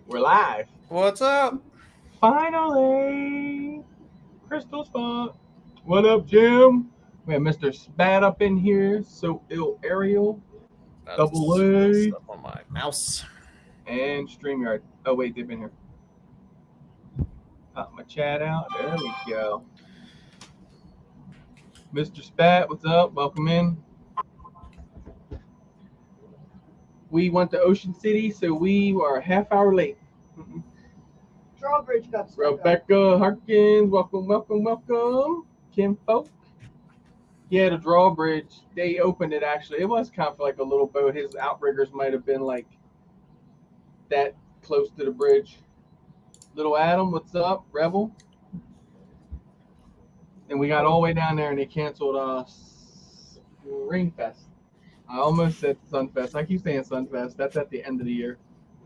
We're live. What's up? Finally. Crystal Spot. What up, Jim? We have Mr. Spat up in here. So ill Ariel. About to Double spill A. stuff on my mouse. And StreamYard. Oh, wait, they've been here. Pop my chat out. There we go. Mr. Spat, what's up? Welcome in. We went to Ocean City, so we were a half hour late. Drawbridge got stuck up. Rebecca Harkins, welcome. Kim Folk. Yeah, the drawbridge. They opened it actually. It was kind of like a little boat. His outriggers might have been like that close to the bridge. Little Adam, what's up? Rebel. And we got all the way down there and they canceled Springfest. I almost said Sunfest. I keep saying Sunfest. That's at the end of the year.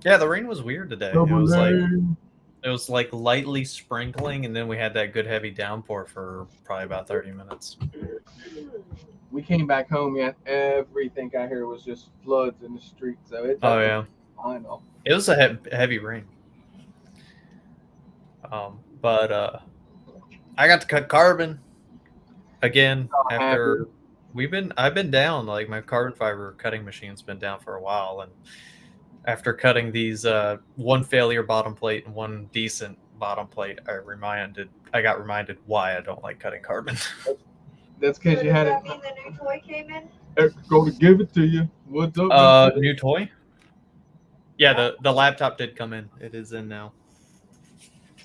Yeah, the rain was weird today. It was like lightly sprinkling, and then we had that good heavy downpour for probably about 30 minutes. We came back home yet. Everything I hear was just floods in the streets. So it's yeah, I know. It was a heavy rain. But I got to cut carbon again after I've been down. Like my carbon fiber cutting machine's been down for a while, and after cutting these one failure bottom plate and one decent bottom plate, I got reminded why I don't like cutting carbon. That's because So you had does it. that mean the new toy came in? Go to give it to you. What's up? New toy? Yeah, the laptop did come in. It is in now.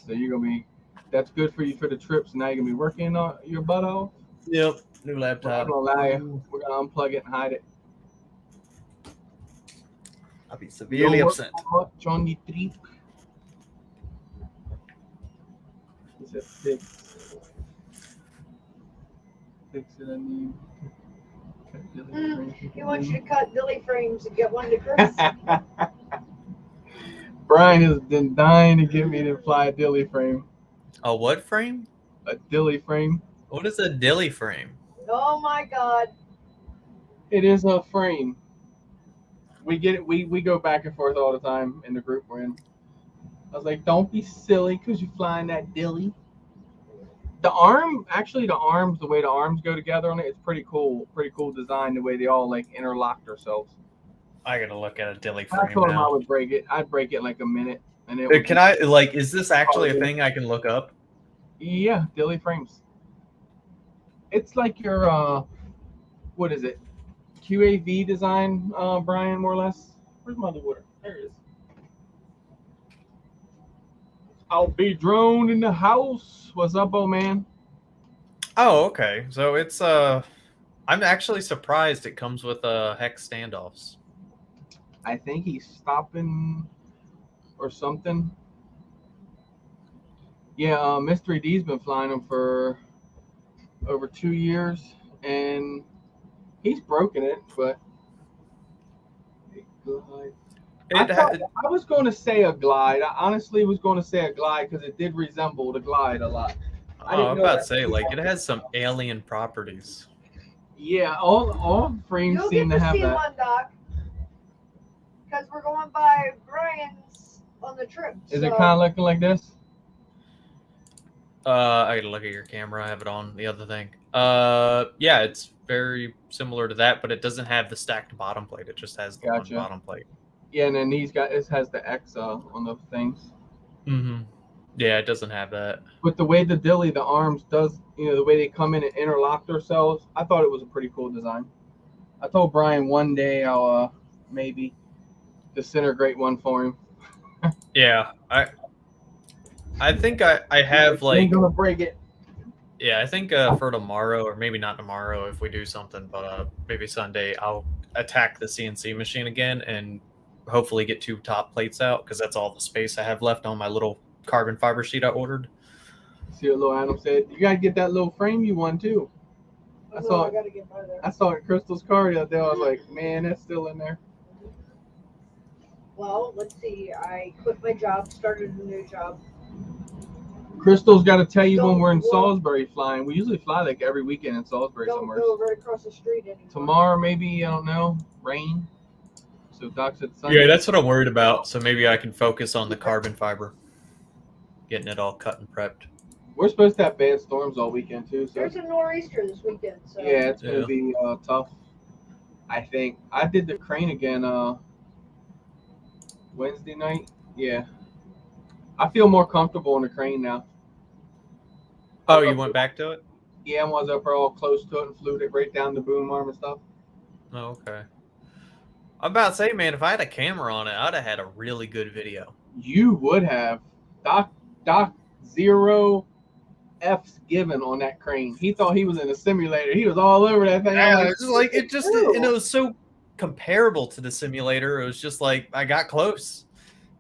So you're gonna be. That's good for you for the trip. So now you're gonna be working on your butt off. Yep, new I'm laptop. not gonna lie. We're gonna unplug it and hide it. I'll be severely upset. Much on the trip. He said fix. Fix it. I need. He wants you to cut Billy frames and get one to Chris. Brian has been dying to get me to fly a dilly frame. A what frame? A dilly frame. What is a dilly frame? Oh my God. It is a frame. We get it. We go back and forth all the time in the group we're in. I was like, don't be silly because you're flying that dilly. The arms, the way the arms go together on it, it's pretty cool. Pretty cool design, the way they all like interlock themselves. I gotta look at a dilly I frame told him I now. would break it. I'd break it in like a minute. And it would Can I is this actually a thing I can look up? Yeah, dilly frames. It's like your what is it? QAV design, Brian, more or less. Where's my other water? There it is. I'll be drone in the house. What's up, old man? Oh, okay. So it's I'm actually surprised it comes with hex standoffs. I think he's stopping or something. Yeah, Mystery D's been flying them for over 2 years, and he's broken it, but I was going to say a glide. I honestly was going to say a glide because it did resemble the glide a lot. I'm about to say, like, it has some alien properties. Yeah, all frames You'll seem get to to have see that. one, Doc. Because we're going by Brian's on the trip. Is it kind of looking like this? I gotta look at your camera. I have it on the other thing. Yeah, it's very similar to that, but it doesn't have the stacked bottom plate. It just has the one bottom plate. Yeah, and then this has the X on the things. Mm-hmm. Yeah, it doesn't have that. But the way the dilly, the arms does, the way they come in and interlock themselves, I thought it was a pretty cool design. I told Brian one day I'll maybe disintegrate one for him. Yeah, I think I have like. Ain't gonna break it. Yeah, I think for tomorrow, or maybe not tomorrow if we do something, but maybe Sunday, I'll attack the CNC machine again and hopefully get 2 top plates out because that's all the space I have left on my little carbon fiber sheet I ordered. See what little Adam said? You gotta get that little frame you won too. I saw it in Crystal's car the other day. I was like, man, that's still in there. Well, let's see. I quit my job, started a new job. Crystal's got to tell you when we're in Salisbury flying. We usually fly like every weekend in Salisbury somewhere. Don't go right across the street anymore. Tomorrow, maybe, I don't know, rain. So So Doc said Sunday. Yeah, that's what I'm worried about. So maybe I can focus on the carbon fiber, getting it all cut and prepped. We're supposed to have bad storms all weekend too. So There's a nor'easter this weekend. So. yeah, it's gonna Yeah. be tough. I think I did the crane again Wednesday night. Yeah, I feel more comfortable in the crane now. Oh, you went back to it? Yeah, I was up all close to it and flew it right down the boom arm and stuff. Oh, okay. I'm about to say, man, if I had a camera on it, I'd have had a really good video. You would have. Doc 0 F's given on that crane. He thought he was in a simulator. He was all over that thing. Yeah, it's like it just, and it was so comparable to the simulator. It was just like I got close.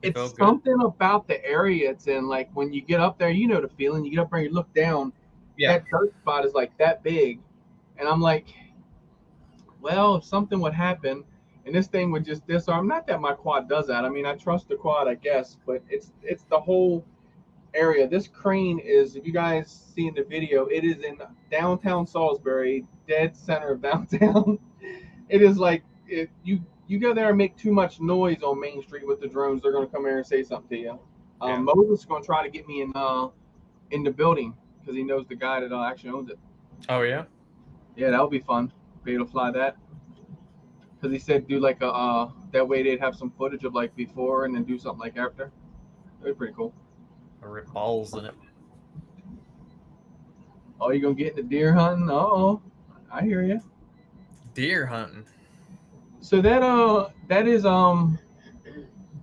It's felt good. something about the area it's in. Like when you get up there, you know the feeling. You get up there, you look down. Yeah. That dirt spot is like that big, and I'm like, well, if something would happen, and this thing would just disarm. Not that my quad does that. I mean, I trust the quad, I guess, but it's the whole area. This crane is, if you guys see in the video, it is in downtown Salisbury, dead center of downtown. It is like if you go there and make too much noise on Main Street with the drones, they're going to come here and say something to you. Yeah. Moses is going to try to get me in the building because he knows the guy that actually owns it. Oh yeah. Yeah, that would be fun. Be able to fly that. Because he said do like a that way they'd have some footage of like before and then do something like after. That'd be pretty cool. I rip balls in it. Oh, you gonna get into deer hunting? Oh, I hear you. Deer hunting. So that is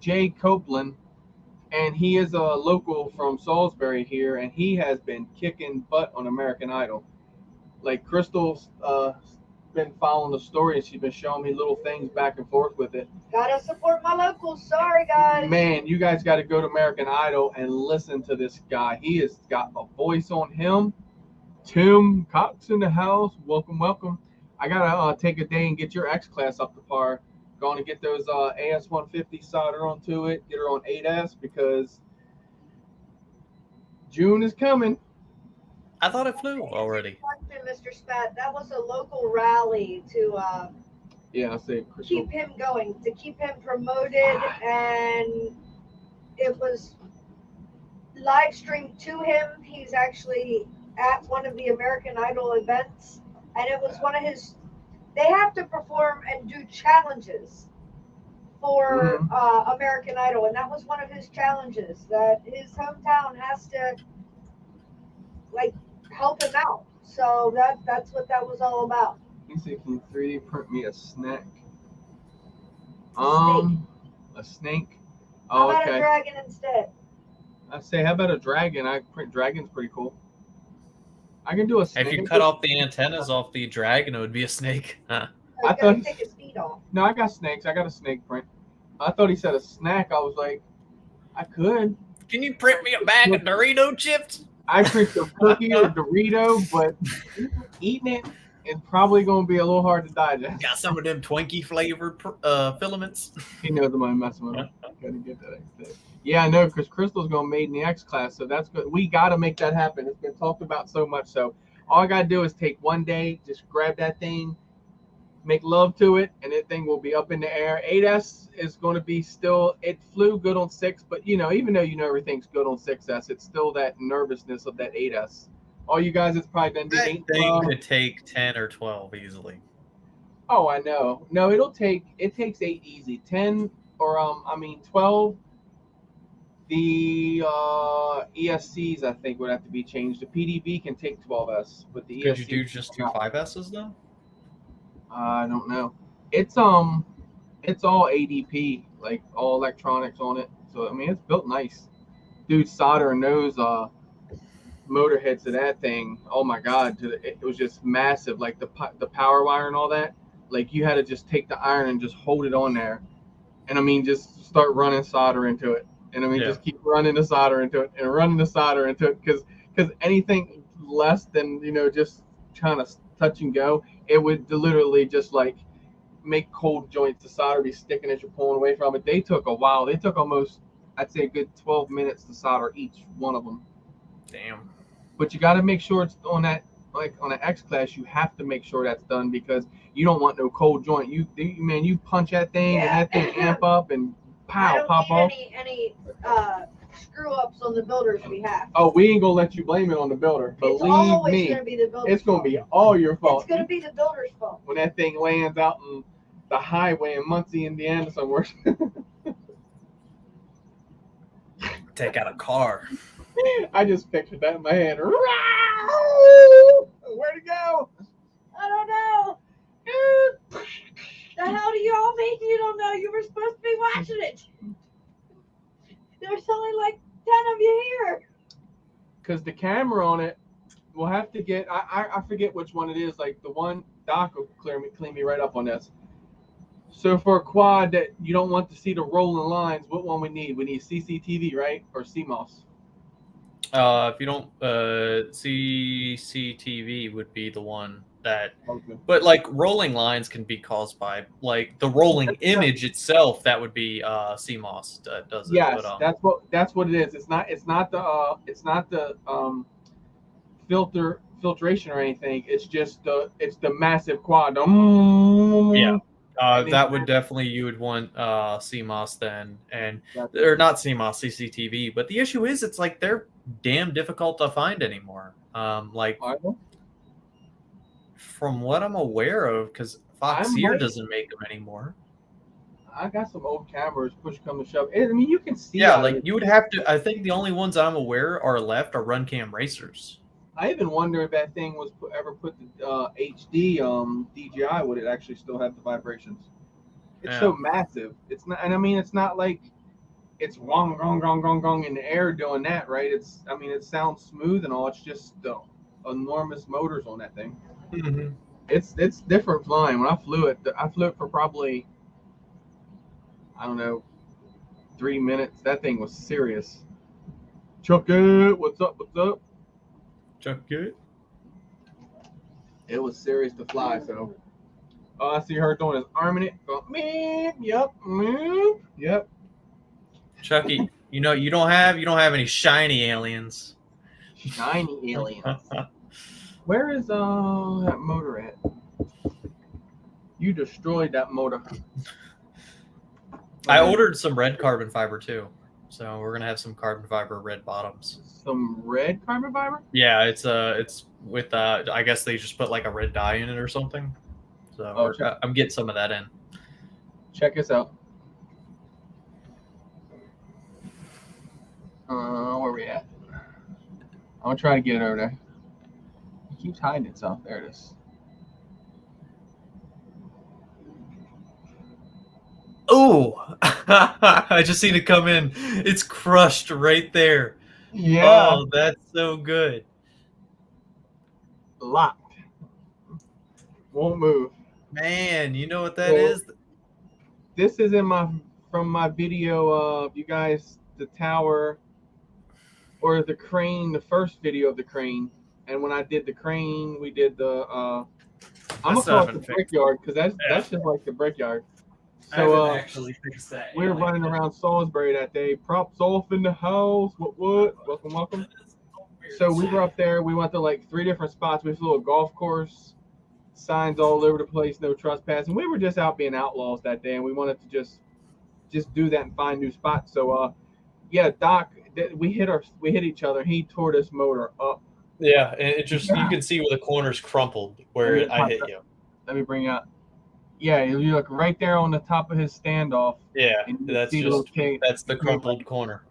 Jay Copeland, and he is a local from Salisbury here, and he has been kicking butt on American Idol. Like Crystal's been following the story, and she's been showing me little things back and forth with it. Gotta support my locals. Sorry, guys. Man, you guys got to go to American Idol and listen to this guy. He has got a voice on him. Tim Cox in the house. Welcome, welcome. I gotta take a day and get your X class up to par. Going to get those AS150 solder onto it. Get her on 8S because June is coming. I thought it flew already. Mr. Spat, that was a local rally to Yeah, I say Crystal. keep him going, to keep him promoted, and it was live streamed to him. He's actually at one of the American Idol events, and it was one of his. They have to perform and do challenges for American Idol, and that was one of his challenges that his hometown has to like help him out. So that's what that was all about. He said, "Can you 3D print me a snack?" A snake. How Oh, about a okay. dragon instead? I say, how about a dragon? I print dragon's pretty cool. I can do a snake. If you cut off the antennas off the dragon, it would be a snake. Huh. You I gotta thought- take his feet off. No, I got snakes. I got a snake print. I thought he said a snack. I was like, I could. Can you print me a bag of Dorito chips? I print a cookie or Dorito, but eating it is probably going to be a little hard to digest. Got some of them Twinkie flavored filaments. He knows I'm messing with him. Gotta get that X. Yeah, I know, because Crystal's going to made in the X class, so that's good. We got to make that happen. It's been talked about so much. So all I got to do is take one day, just grab that thing, make love to it, and that thing will be up in the air. 8S is going to be still, it flew good on 6, but even though everything's good on 6S, it's still that nervousness of that 8S. All you guys, it's probably been That 8, thing could take 10 or 12 easily. Oh, I know. No, it takes 8 easy. 10 or 12. The ESCs I think would have to be changed. The PDB can take 12S, but the Could ESC you do just two 5Ss though? I don't know. It's all ADP, like all electronics on it. So I mean, it's built nice. Dude, soldering those motor heads to that thing. Oh my God, it was just massive. Like the power wire and all that. Like you had to just take the iron and just hold it on there, and I mean just start running solder into it. And I mean, just keep running the solder into it and running the solder into it because anything less than, just trying to touch and go, it would literally just like make cold joints. The solder be sticking as you're pulling away from it. They took a while. They took almost, I'd say, a good 12 minutes to solder each one of them. Damn. But you got to make sure it's on that like on an X class, you have to make sure that's done because you don't want no cold joint. You punch that thing and that thing amp up and I pow don't pop need off. any screw ups on the builder's behalf. Oh, we ain't gonna let you blame it on the builder. It's Believe always me, gonna be the builder's it's gonna fault. be all your fault. It's gonna be the builder's fault. When that thing lands out in the highway in Muncie, Indiana, somewhere. Take out a car. I just pictured that in my head. Where'd it go? I don't know. The hell do y'all mean you don't know? You were supposed to be watching it. There's only like 10 of you here. Because the camera on it, we'll have to get. I forget which one it is. Like the one Doc will clean me right up on this. So for a quad that you don't want to see the rolling lines, what one we need? We need CCTV, right, or CMOS? If you don't, CCTV would be the one that. Okay. But like rolling lines can be caused by like the rolling image itself. That would be CMOS that does it. Yes, But, that's what it is. It's not the filtration or anything. It's just the massive quad. Yeah. That would definitely, you would want CMOS then, and or not CMOS, CCTV. But the issue is, it's like they're damn difficult to find anymore. Like from what I'm aware of, because Fox here doesn't make them anymore. I got some old cameras. Push come to shove. I mean, you can see. Yeah, like you would have to. I think the only ones I'm aware are left are Runcam Racers. I even wonder if that thing was ever put to HD DJI, would it actually still have the vibrations? It's so massive. It's not, and I mean, it's not like it's gong gong gong gong gong in the air doing that, right? I mean, it sounds smooth and all. It's just the enormous motors on that thing. Mm-hmm. It's different flying. When I flew it for probably, I don't know, 3 minutes. That thing was serious. Chuck it. What's up? What's up? Chuck it. It was serious to fly, so. Oh, I see her doing his arming it. Going, meep, yep, meep, yep. Chucky, you don't have any shiny aliens. Shiny aliens. Where is that motor at? You destroyed that motor. I ordered some red carbon fiber too, so we're gonna have some carbon fiber red bottoms. Some red carbon fiber? Yeah, it's with I guess they just put like a red dye in it or something. So I'm getting some of that in. Check this out. Where we at? I'm gonna try to get it over there. It keeps hiding itself. There it is. Oh, I just seen it come in. It's crushed right there. Yeah. Oh, that's so good. Locked. Won't move. Man, you know what that is? This is from my video of you guys, the tower or the crane, the first video of the crane. And when I did the crane, we did the I'm gonna call it the brickyard because that's just like the brickyard. So actually fixed that. We were running around Salisbury that day. Props off in the house. What? Welcome. So we were up there. We went to like 3 different spots. We flew a golf course. Signs all over the place, no trespassing. We were just out being outlaws that day, and we wanted to just do that and find new spots. So, Doc, we hit each other. He tore this motor up. Yeah, and it just you can see where the corners crumpled where I hit you. Let me bring up. Yeah, you look right there on the top of his standoff. Yeah, that's the crumpled corner.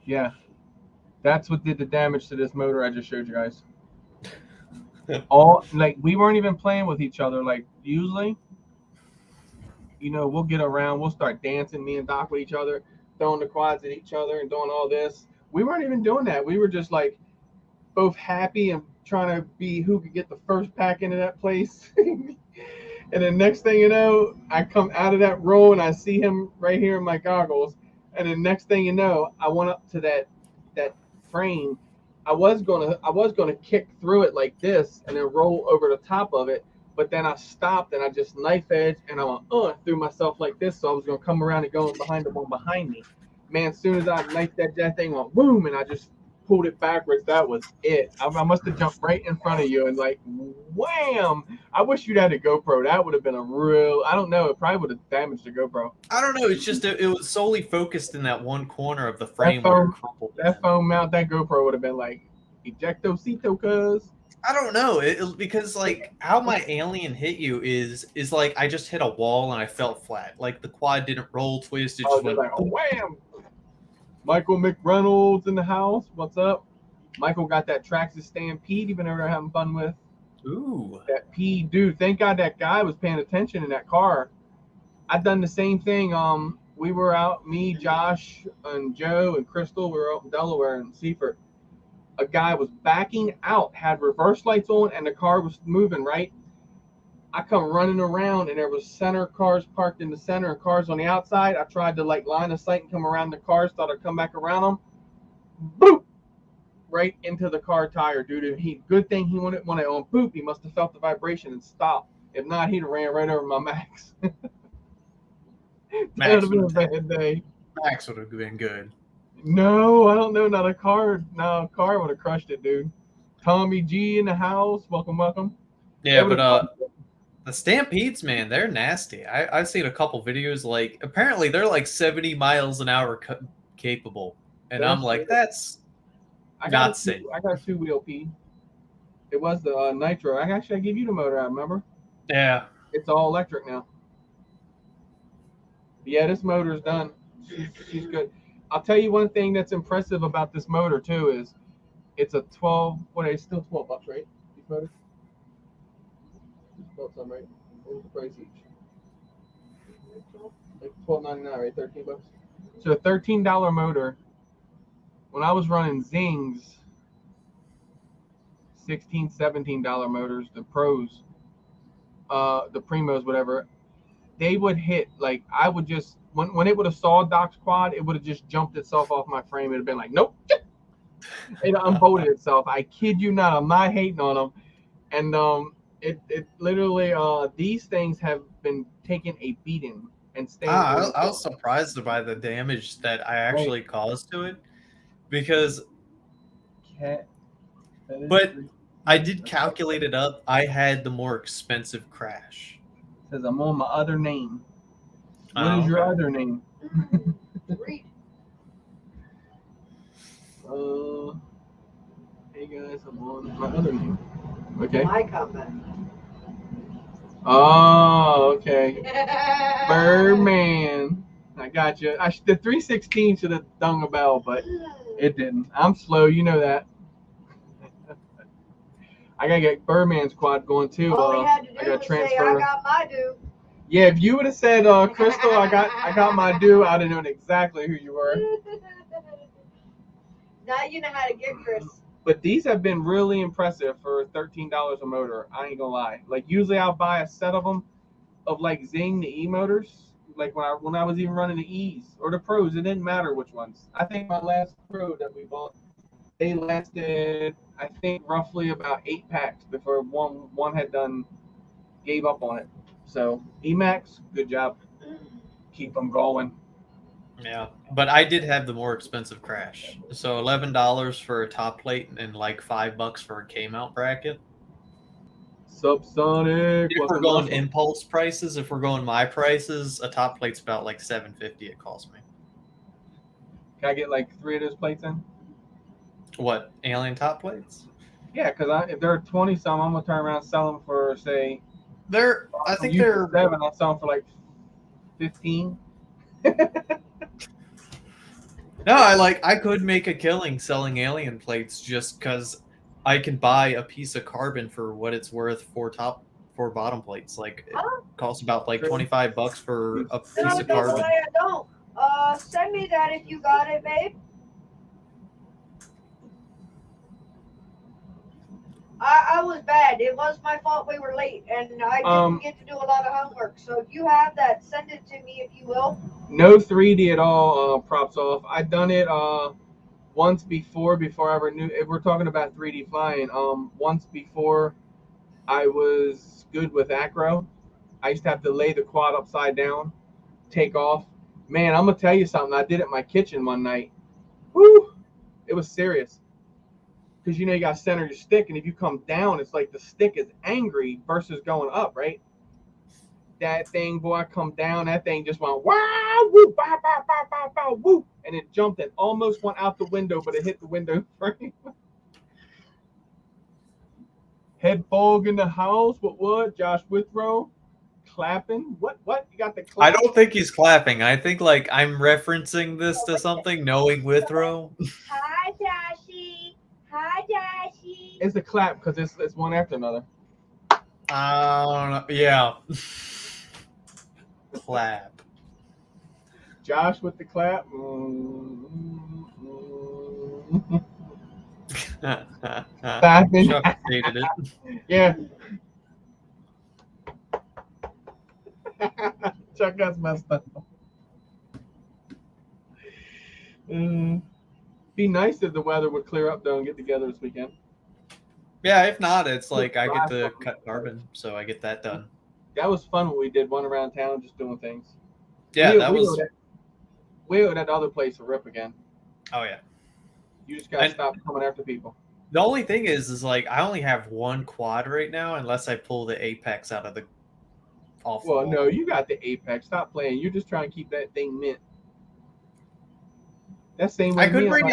Yeah, that's what did the damage to this motor I just showed you guys. All like we weren't even playing with each other. Like usually, we'll get around, we'll start dancing, me and Doc with each other, throwing the quads at each other and doing all this. We weren't even doing that. We were just like both happy and trying to be who could get the first pack into that place. And then next thing you know, I come out of that row and I see him right here in my goggles. And then next thing you know, I went up to that frame. I was gonna kick through it like this and then roll over the top of it, but then I stopped and I just knife edge and I went threw myself like this, so I was gonna come around and go behind the one behind me. Man, as soon as I knifed that thing went boom, and I just pulled it backwards. That was it. I must have jumped right in front of you and like wham. I wish you'd had a GoPro. That would have been a real. I don't know. It probably would have damaged the GoPro. I don't know. It's just it was solely focused in that one corner of the frame where it crumpled. That phone mount, that GoPro would have been like ejectocito, cuz. I don't know. Because like how my alien hit you is like I just hit a wall and I felt flat. Like the quad didn't roll, twist. It just went like wham. Michael McReynolds in the house. What's up? Michael got that Traxxas Stampede you've been over there having fun with. Ooh. That P, dude. Thank God that guy was paying attention in that car. I've done the same thing. We were out, me, Josh, and Joe, and Crystal. We were out in Delaware and Seaford. A guy was backing out, had reverse lights on, and the car was moving, right? I come running around, and there was center cars parked in the center and cars on the outside. I tried to, like, line of sight and come around the cars, thought I'd come back around them. Boop! Right into the car tire, dude. Good thing he wanted on. Boop! He must have felt the vibration and stopped. If not, he'd have ran right over my Max. That would have been a bad day. Max would have been good. No, I don't know. Not a car. No, a car would have crushed it, dude. Tommy G in the house. Welcome, welcome. Yeah, but the Stampedes, man, they're nasty. I've seen a couple videos. Like apparently they're like 70 miles an hour capable, and I'm like, that's not safe. I got a 2-wheel P. It was the Nitro. I gave you the motor. I remember. Yeah. It's all electric now. Yeah, this motor's done. She's good. I'll tell you one thing that's impressive about this motor too is it's a 12. What is still $12, right? These motors. Something, right? What was the price each? Like $12.99, right? $13. So a $13 motor. When I was running Zings, $16, $17 motors, the pros, the primos, whatever. They would hit like I would just when it would have saw Doc's quad, it would have just jumped itself off my frame. It'd have been like, nope, it unbolted itself. I kid you not. I'm not hating on them. And it literally these things have been taking a beating and staying. I was surprised by the damage that I actually caused to it because. But I did calculate it up. I had the more expensive crash. Says I'm on my other name. What is your other name? Read. Hey guys, I'm on my other name. Okay. My comment. Oh, okay. Birdman. I got you. The 316 should have dung a bell, but it didn't. I'm slow, you know that. I gotta get Birdman's quad going too. All we had to do was say, I got my due. Yeah, if you would have said, Crystal, I got my due, I'd have known exactly who you were. Now you know how to get Chris. But these have been really impressive for $13 a motor. I ain't gonna lie. Like usually I'll buy a set of them, of like Zing, the E motors. Like when I was even running the E's or the Pros, it didn't matter which ones. I think my last Pro that we bought, they lasted, I think, roughly about 8 packs before one had gave up on it. So Emax, good job. Keep them going. Yeah, but I did have the more expensive crash. So $11 for a top plate and like $5 for a K-mount bracket. Subsonic. If we're going impulse prices, if we're going my prices, a top plate's about like $7.50 it cost me. Can I get like 3 of those plates in? What, alien top plates? Yeah, because if they're 20 some, I'm gonna turn around and sell them for say. I think they're 7. I'll sell them for like 15. No, I could make a killing selling alien plates just because I can buy a piece of carbon for what it's worth for bottom plates. Like it costs about like $25 for a piece of carbon. I don't. Send me that if you got it, babe. I was bad. It was my fault we were late, and I didn't get to do a lot of homework. So if you have that, send it to me if you will. No 3D at all, props off. I've done it once before I ever knew. If we're talking about 3D flying, once before I was good with acro. I used to have to lay the quad upside down, take off. Man, I'm going to tell you something. I did it in my kitchen one night. Woo! It was serious. because you know you got to center your stick, and if you come down, it's like the stick is angry versus going up, right? That thing, boy, I come down, that thing just went wow, whoop, bow, bow, bow, bow, bow, whoop, and it jumped and almost went out the window, but it hit the window frame. Head fog in the house. What? Josh Withrow clapping. What? You got the clap? I don't think he's clapping. I think like I'm referencing this to something, knowing Withrow. Hi, Dashy. Hi, Dashy. It's the clap because it's one after another. I don't know. Yeah. Clap. Josh with the clap. Clapping. Chuck hated it. Yeah. Chuck got messed up. Be nice if the weather would clear up though and get together this weekend. Yeah, if not, it's like I get to cut carbon, so I get that done. That was fun when we did one around town just doing things. Yeah, that was. We owe that other place a rip again. Oh yeah. You just gotta stop coming after people. The only thing is like I only have one quad right now, unless I pull the Apex out of the. Well, no, you got the Apex. Stop playing. You're just trying to keep that thing mint. That same way. I could bring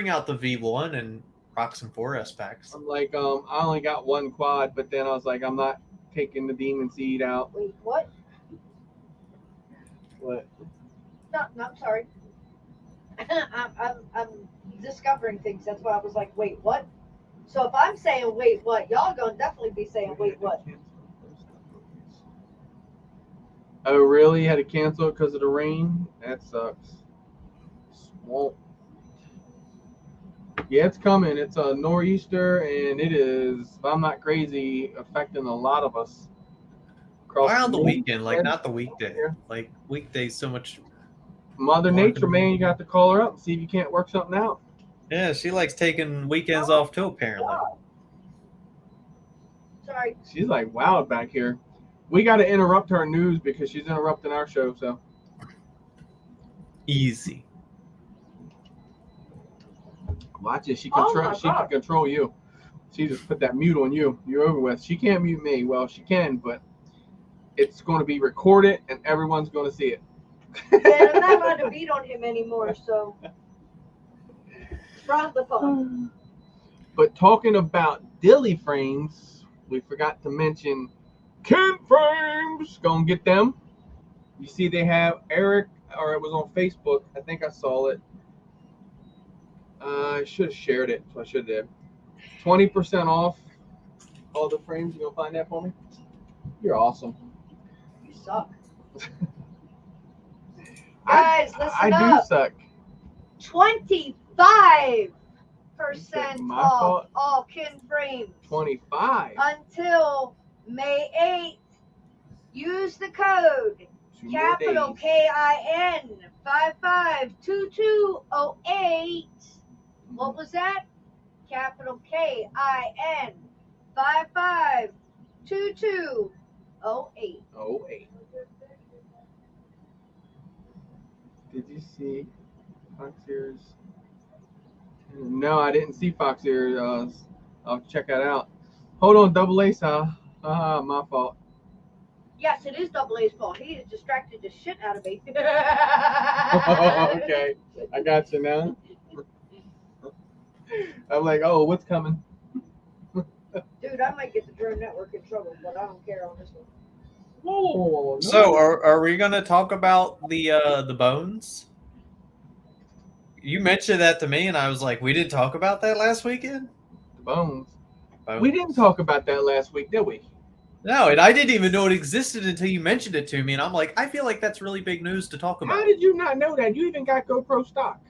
out the V1 and rock some 4S packs. I'm like, I only got one quad, but then I was like, I'm not taking the Demon Seed out. Wait, what? What? No, I'm sorry. I'm discovering things. That's why I was like, wait, what? So if I'm saying wait, what, y'all gonna definitely be saying wait, what? Oh, really? Had to cancel it because of the rain? That sucks. Swamp. Yeah, it's coming. It's a nor'easter, and it is, if I'm not crazy, affecting a lot of us. Why on the weekend? Like, not the weekday. Like, weekdays so much. Mother Nature, man, you got to call her up and see if you can't work something out. Yeah, she likes taking weekends off too, apparently. Sorry. She's like wild back here. We got to interrupt her news because she's interrupting our show, so. Easy. Watch it. She can control you. She just put that mute on you. You're over with. She can't mute me. Well, she can, but it's going to be recorded and everyone's going to see it. Yeah, I'm not allowed to beat on him anymore, so. Frown the phone. But talking about dilly frames, we forgot to mention Ken Frames. Gonna get them. You see, they have Eric, or it was on Facebook. I think I saw it. I should have shared it, so I should have. 20% off all the frames. You gonna find that for me? You're awesome. You suck. Guys, listen up. I do suck. 25% My off fault. all Ken Frames 25 until May 8th. Use the code 2 more capital days. KIN 552208. What was that? Capital KIN 552208. 08. Did you see Fox Ears? No, I didn't see Fox Ears. I'll check that out. Hold on, Double A, Sal. My fault. Yes, it is Double A's fault. He has distracted the shit out of me. Okay, I got you now. I'm like, oh, what's coming? Dude, I might get the Drone Network in trouble, but I don't care on this one. Oh, no. So, are we gonna talk about the bones? You mentioned that to me, and I was like, we didn't talk about that last weekend. The bones. Bones. We didn't talk about that last week, did we? No, and I didn't even know it existed until you mentioned it to me, and I'm like, I feel like that's really big news to talk about. How did you not know that? You even got GoPro stock.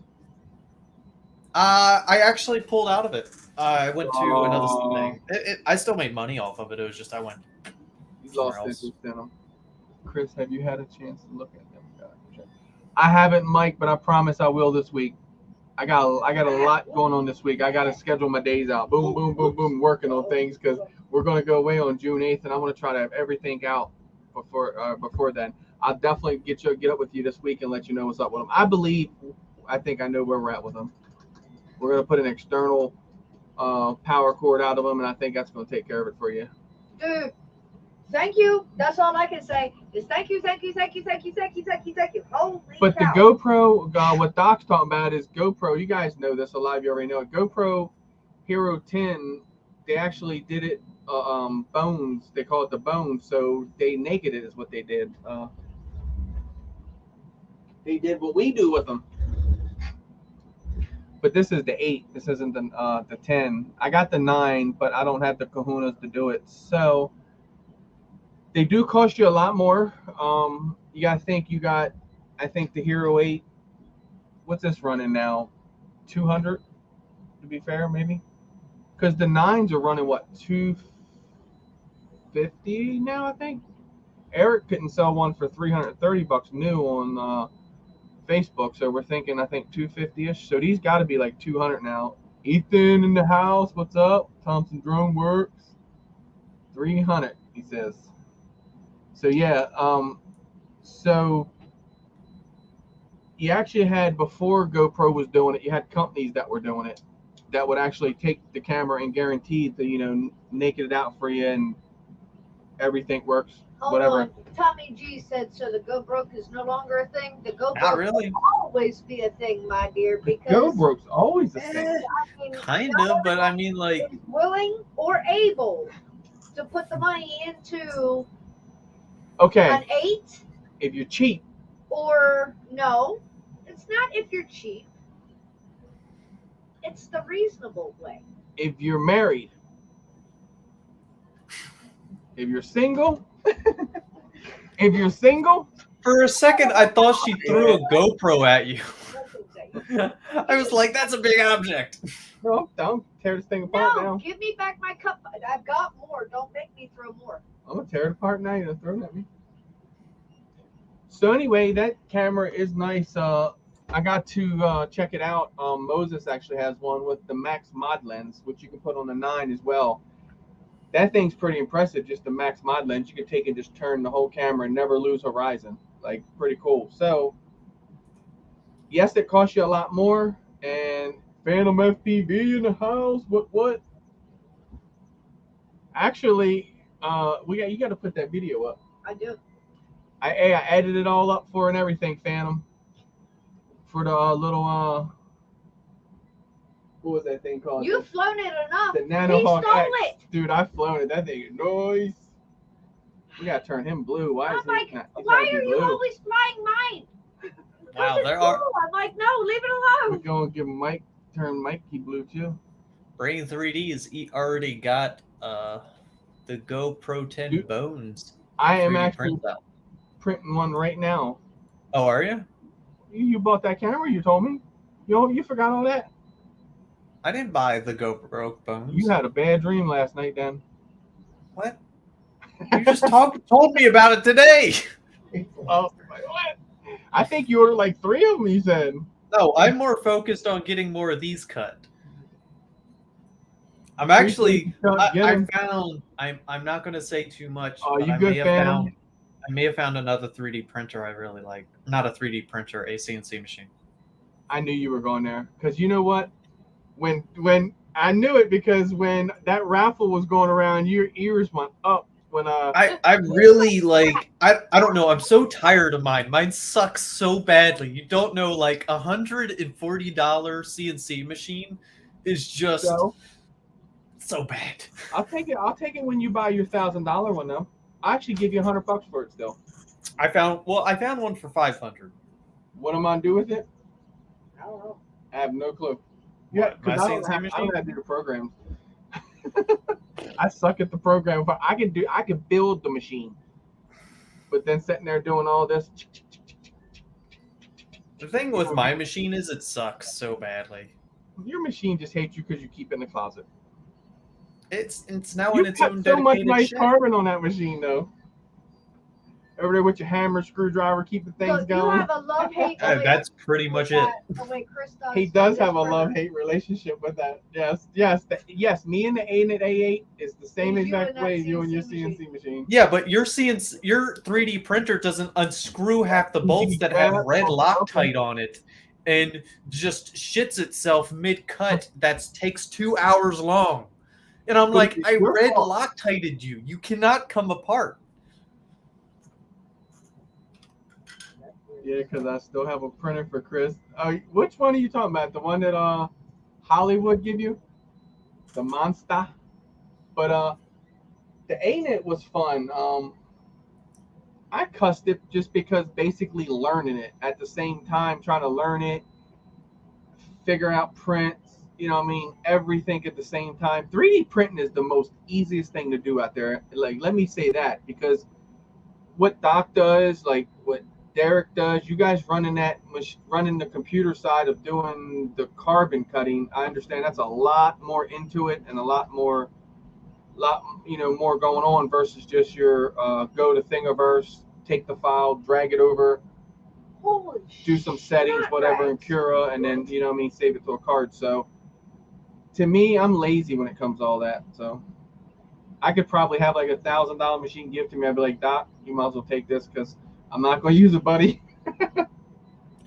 I actually pulled out of it. I went to another Oh. thing. I still made money off of it. It was just I went. You lost somewhere else. interest in them. Chris, have you had a chance to look at them? I haven't, Mike, but I promise I will this week. I got a lot going on this week. I got to schedule my days out. Boom, boom, boom, boom, working on things because we're going to go away on June 8th, and I want to try to have everything out before then. I'll definitely get up with you this week and let you know what's up with them. I think I know where we're at with them. We're going to put an external power cord out of them, and I think that's going to take care of it for you. Dude, thank you. That's all I can say is thank you, thank you, thank you, thank you, thank you, thank you, thank you. Holy But cow. the GoPro, what Doc's talking about is GoPro. You guys know this. A lot of you already know it. GoPro Hero 10, they actually did it bones. They call it the bones. So they naked it is what they did. They did what we do with them. But this is the 8. This isn't the 10. I got the 9, but I don't have the kahunas to do it. So they do cost you a lot more. You got to think I think the Hero 8, what's this running now? 200, to be fair, maybe? Because the 9s are running, what, 250 now, I think? Eric couldn't sell one for $330 new on Facebook, so we're thinking, I think 250-ish. So these got to be like 200 now. Ethan in the house, what's up? Thompson Drone Works, 300, he says. So yeah, so you actually had, before GoPro was doing it, you had companies that were doing it that would actually take the camera and guarantee to naked it out for you and everything works. Hold whatever. on. Tommy G said, so the GoPro is no longer a thing? The GoPro Not really. will always be a thing, my dear, because GoPro's always a thing. I mean, Kind no of, one but I mean, like, is willing or able to put the money into Okay, an 8 if you're cheap, or no. It's not if you're cheap. It's the reasonable way. if you're married, if you're single, if you're single, for a second, I thought she threw a GoPro at you. That's insane. I was like, that's a big object. no, don't tear this thing apart No, now. give me back my cup. I've got more. Don't make me throw more. I'm gonna tear it apart now. You're throwing it at me. So anyway, that camera is nice. I got to check it out. Moses actually has one with the Max Mod lens, which you can put on the 9 as well. That thing's pretty impressive. Just the Max Mod lens, you can take and just turn the whole camera and never lose horizon. Like, pretty cool. So yes, it costs you a lot more. And Phantom FPV in the house. What? Actually, you got to put that video up. I do. I edited it all up for and everything, Phantom. For the little what was that thing called? You've flown it enough. The He Nanohawk stole X. it. Dude, I've flown it. That thing is nice. We gotta turn him blue. Why is I'm like, he not? He's why gotta be are you blue. always flying mine? Wow, Because there it's are cool. I'm like, no, leave it We're alone. gonna give Mike blue too. Brain 3D's already got the GoPro 10 Dude, bones. I am 3D actually print out. printing one right now. Oh, are you? You bought that camera? You told me. You forgot all that. I didn't buy the GoPro bones. You had a bad dream last night, then. What? You just told me about it today. Oh, what? I think you ordered like 3 of them. You said. No, I'm more focused on getting more of these cut. I'm actually. I found. I'm not going to say too much. Oh, but you I good, may have Phantom? found. I may have found another 3D printer I really like. Not a 3D printer, a CNC machine. I knew you were going there because you know what? When I knew it, because when that raffle was going around, your ears went up when I really like. I don't know. I'm so tired of mine. Mine sucks so badly. You don't know. Like $140 CNC machine is just so bad. I'll take it. I'll take it when you buy your $1,000 one though. I actually give you $100 for it still. I found one for $500. What am I gonna do with it? I don't know. I have no clue. Yeah, My because I don't CNC have machine? to do the programs. I suck at the program. But I can build the machine, but then sitting there doing all this. The thing with my machine is it sucks so badly. Your machine just hates you because you keep it in the closet. It's now You in its got own so much dedicated nice shed. carbon on that machine though. Over there with your hammer, screwdriver, keeping things So you going. have a love-hate That's pretty much it. relationship the way Chris does He does with have a his printer. love-hate relationship with that. Yes. Me and the A8 is the same Is you exact and that way you and your CNC CNC machine. Yeah, but your 3D printer doesn't unscrew half the bolts that have red Loctite on it and just shits itself mid-cut. That takes 2 hours long. And I'm But like, it's I your red fault. Loctited you. You cannot come apart. Yeah, because I still have a printer for Chris. Which one are you talking about? The one that Hollywood give you? The Monster? But the ANET was fun. I cussed it just because basically learning it at the same time, trying to learn it, figure out prints, you know what I mean, everything at the same time. 3D printing is the most easiest thing to do out there. Like, let me say that, because what Doc does, like what Derek does, you guys running the computer side of doing the carbon cutting, I understand that's a lot more into it and a lot more more going on versus just your go to Thingiverse, take the file, drag it over, Holy do some settings, shit, whatever in right. Cura, and then save it to a card. So to me, I'm lazy when it comes to all that. So I could probably have like $1,000 machine give to me. I'd be like, Doc, you might as well take this because I'm not going to use it, buddy.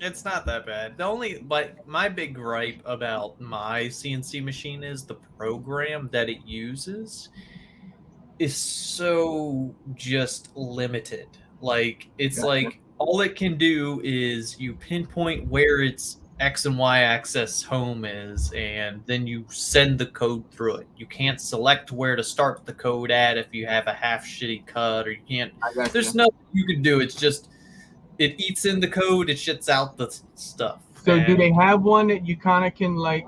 It's not that bad. But my big gripe about my CNC machine is the program that it uses is so just limited. Like, it's Gotcha. like all it can do is you pinpoint where its X and Y axis home is, and then you send the code through it. You can't select where to start the code at if you have a half shitty cut, or you can't. There's nothing you can do. It's just it eats in the code, it shits out the stuff. So do they have one that you kind of can, like,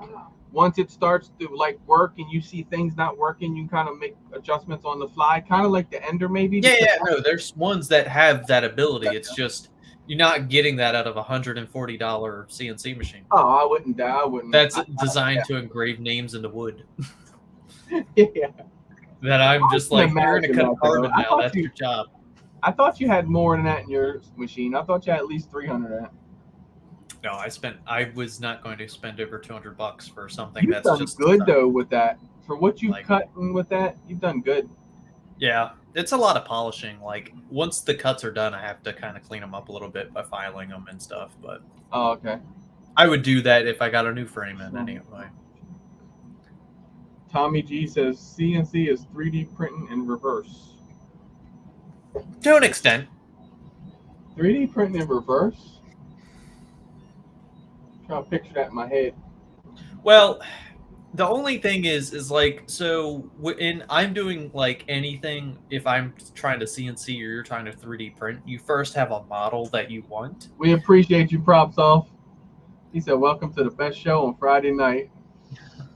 once it starts to like work and you see things not working, you kind of make adjustments on the fly, kind of like the Ender maybe? Yeah, no, there's ones that have that ability. It's just you're not getting that out of a $140 CNC machine. Oh, I wouldn't. That's designed to engrave names into wood. Yeah. That I'm just like, you're gonna cut that, carbon though. now. That's your job. I thought you had more than that in your machine. I thought you had at least 300 of that. No, I was not going to spend over $200 for something You've that's done just good though with that. For what you've Like- cut with that, you've done good. Yeah, it's a lot of polishing. Like, once the cuts are done, I have to kind of clean them up a little bit by filing them and stuff. But Oh, okay. I would do that if I got a new frame in anyway. Tommy G says CNC is 3D printing in reverse. To an extent. 3D printing in reverse? I'm trying to picture that in my head. Well, the only thing is like, so when I'm doing like anything, if I'm trying to CNC or you're trying to 3D print, you first have a model that you want. We appreciate you, Props Off. He said, welcome to the best show on Friday night.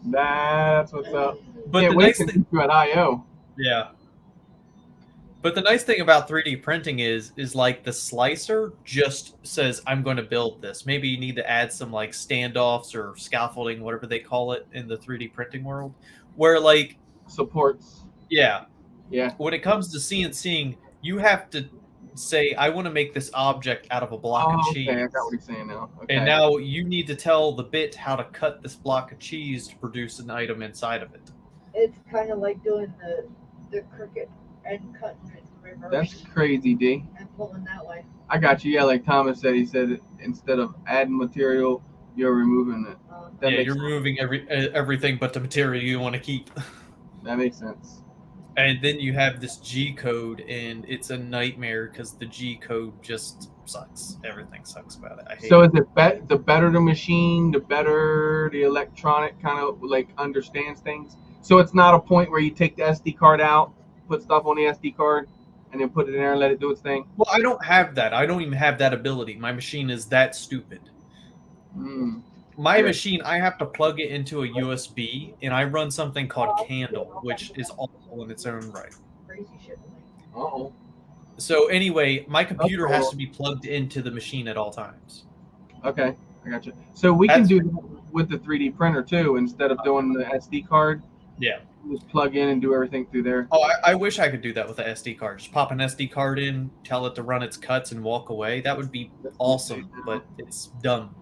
That's what's up. But Can't the wait nice to thing, meet you at I.O. yeah. But the nice thing about 3D printing is like the slicer just says, I'm going to build this. Maybe you need to add some like standoffs or scaffolding, whatever they call it in the 3D printing world, where like Supports. Yeah. Yeah. When it comes to CNCing, you have to say, I want to make this object out of a block of cheese. Okay, I got what he's saying now. Okay. And now you need to tell the bit how to cut this block of cheese to produce an item inside of it. It's kind of like doing the crooked and cutting it reverse That's crazy, D. and pulling that way. I got you. Yeah, like Thomas said, he said instead of adding material, you're removing it. That Yeah, makes you're sense. removing everything but the material you want to keep. That makes sense. And then you have this G code, and it's a nightmare because the G code just sucks. Everything sucks about it. I hate So it. is it the better the machine, the better the electronic kind of like understands things? So it's not a point where you take the SD card out, put stuff on the SD card, and then put it in there and let it do its thing? Well, I don't have that. I don't even have that ability. My machine is that stupid. My Yeah. machine, I have to plug it into a USB, and I run something called Candle, which is awful in its own right. Crazy shit. Uh-oh. So anyway, my computer cool. has to be plugged into the machine at all times. Okay, I got you. So we can That's- do that with the 3D printer too, instead of doing the SD card. Yeah. Just plug in and do everything through there. Oh, I wish I could do that with an SD card. Just pop an SD card in, tell it to run its cuts, and walk away. That would be awesome, but it's dumb.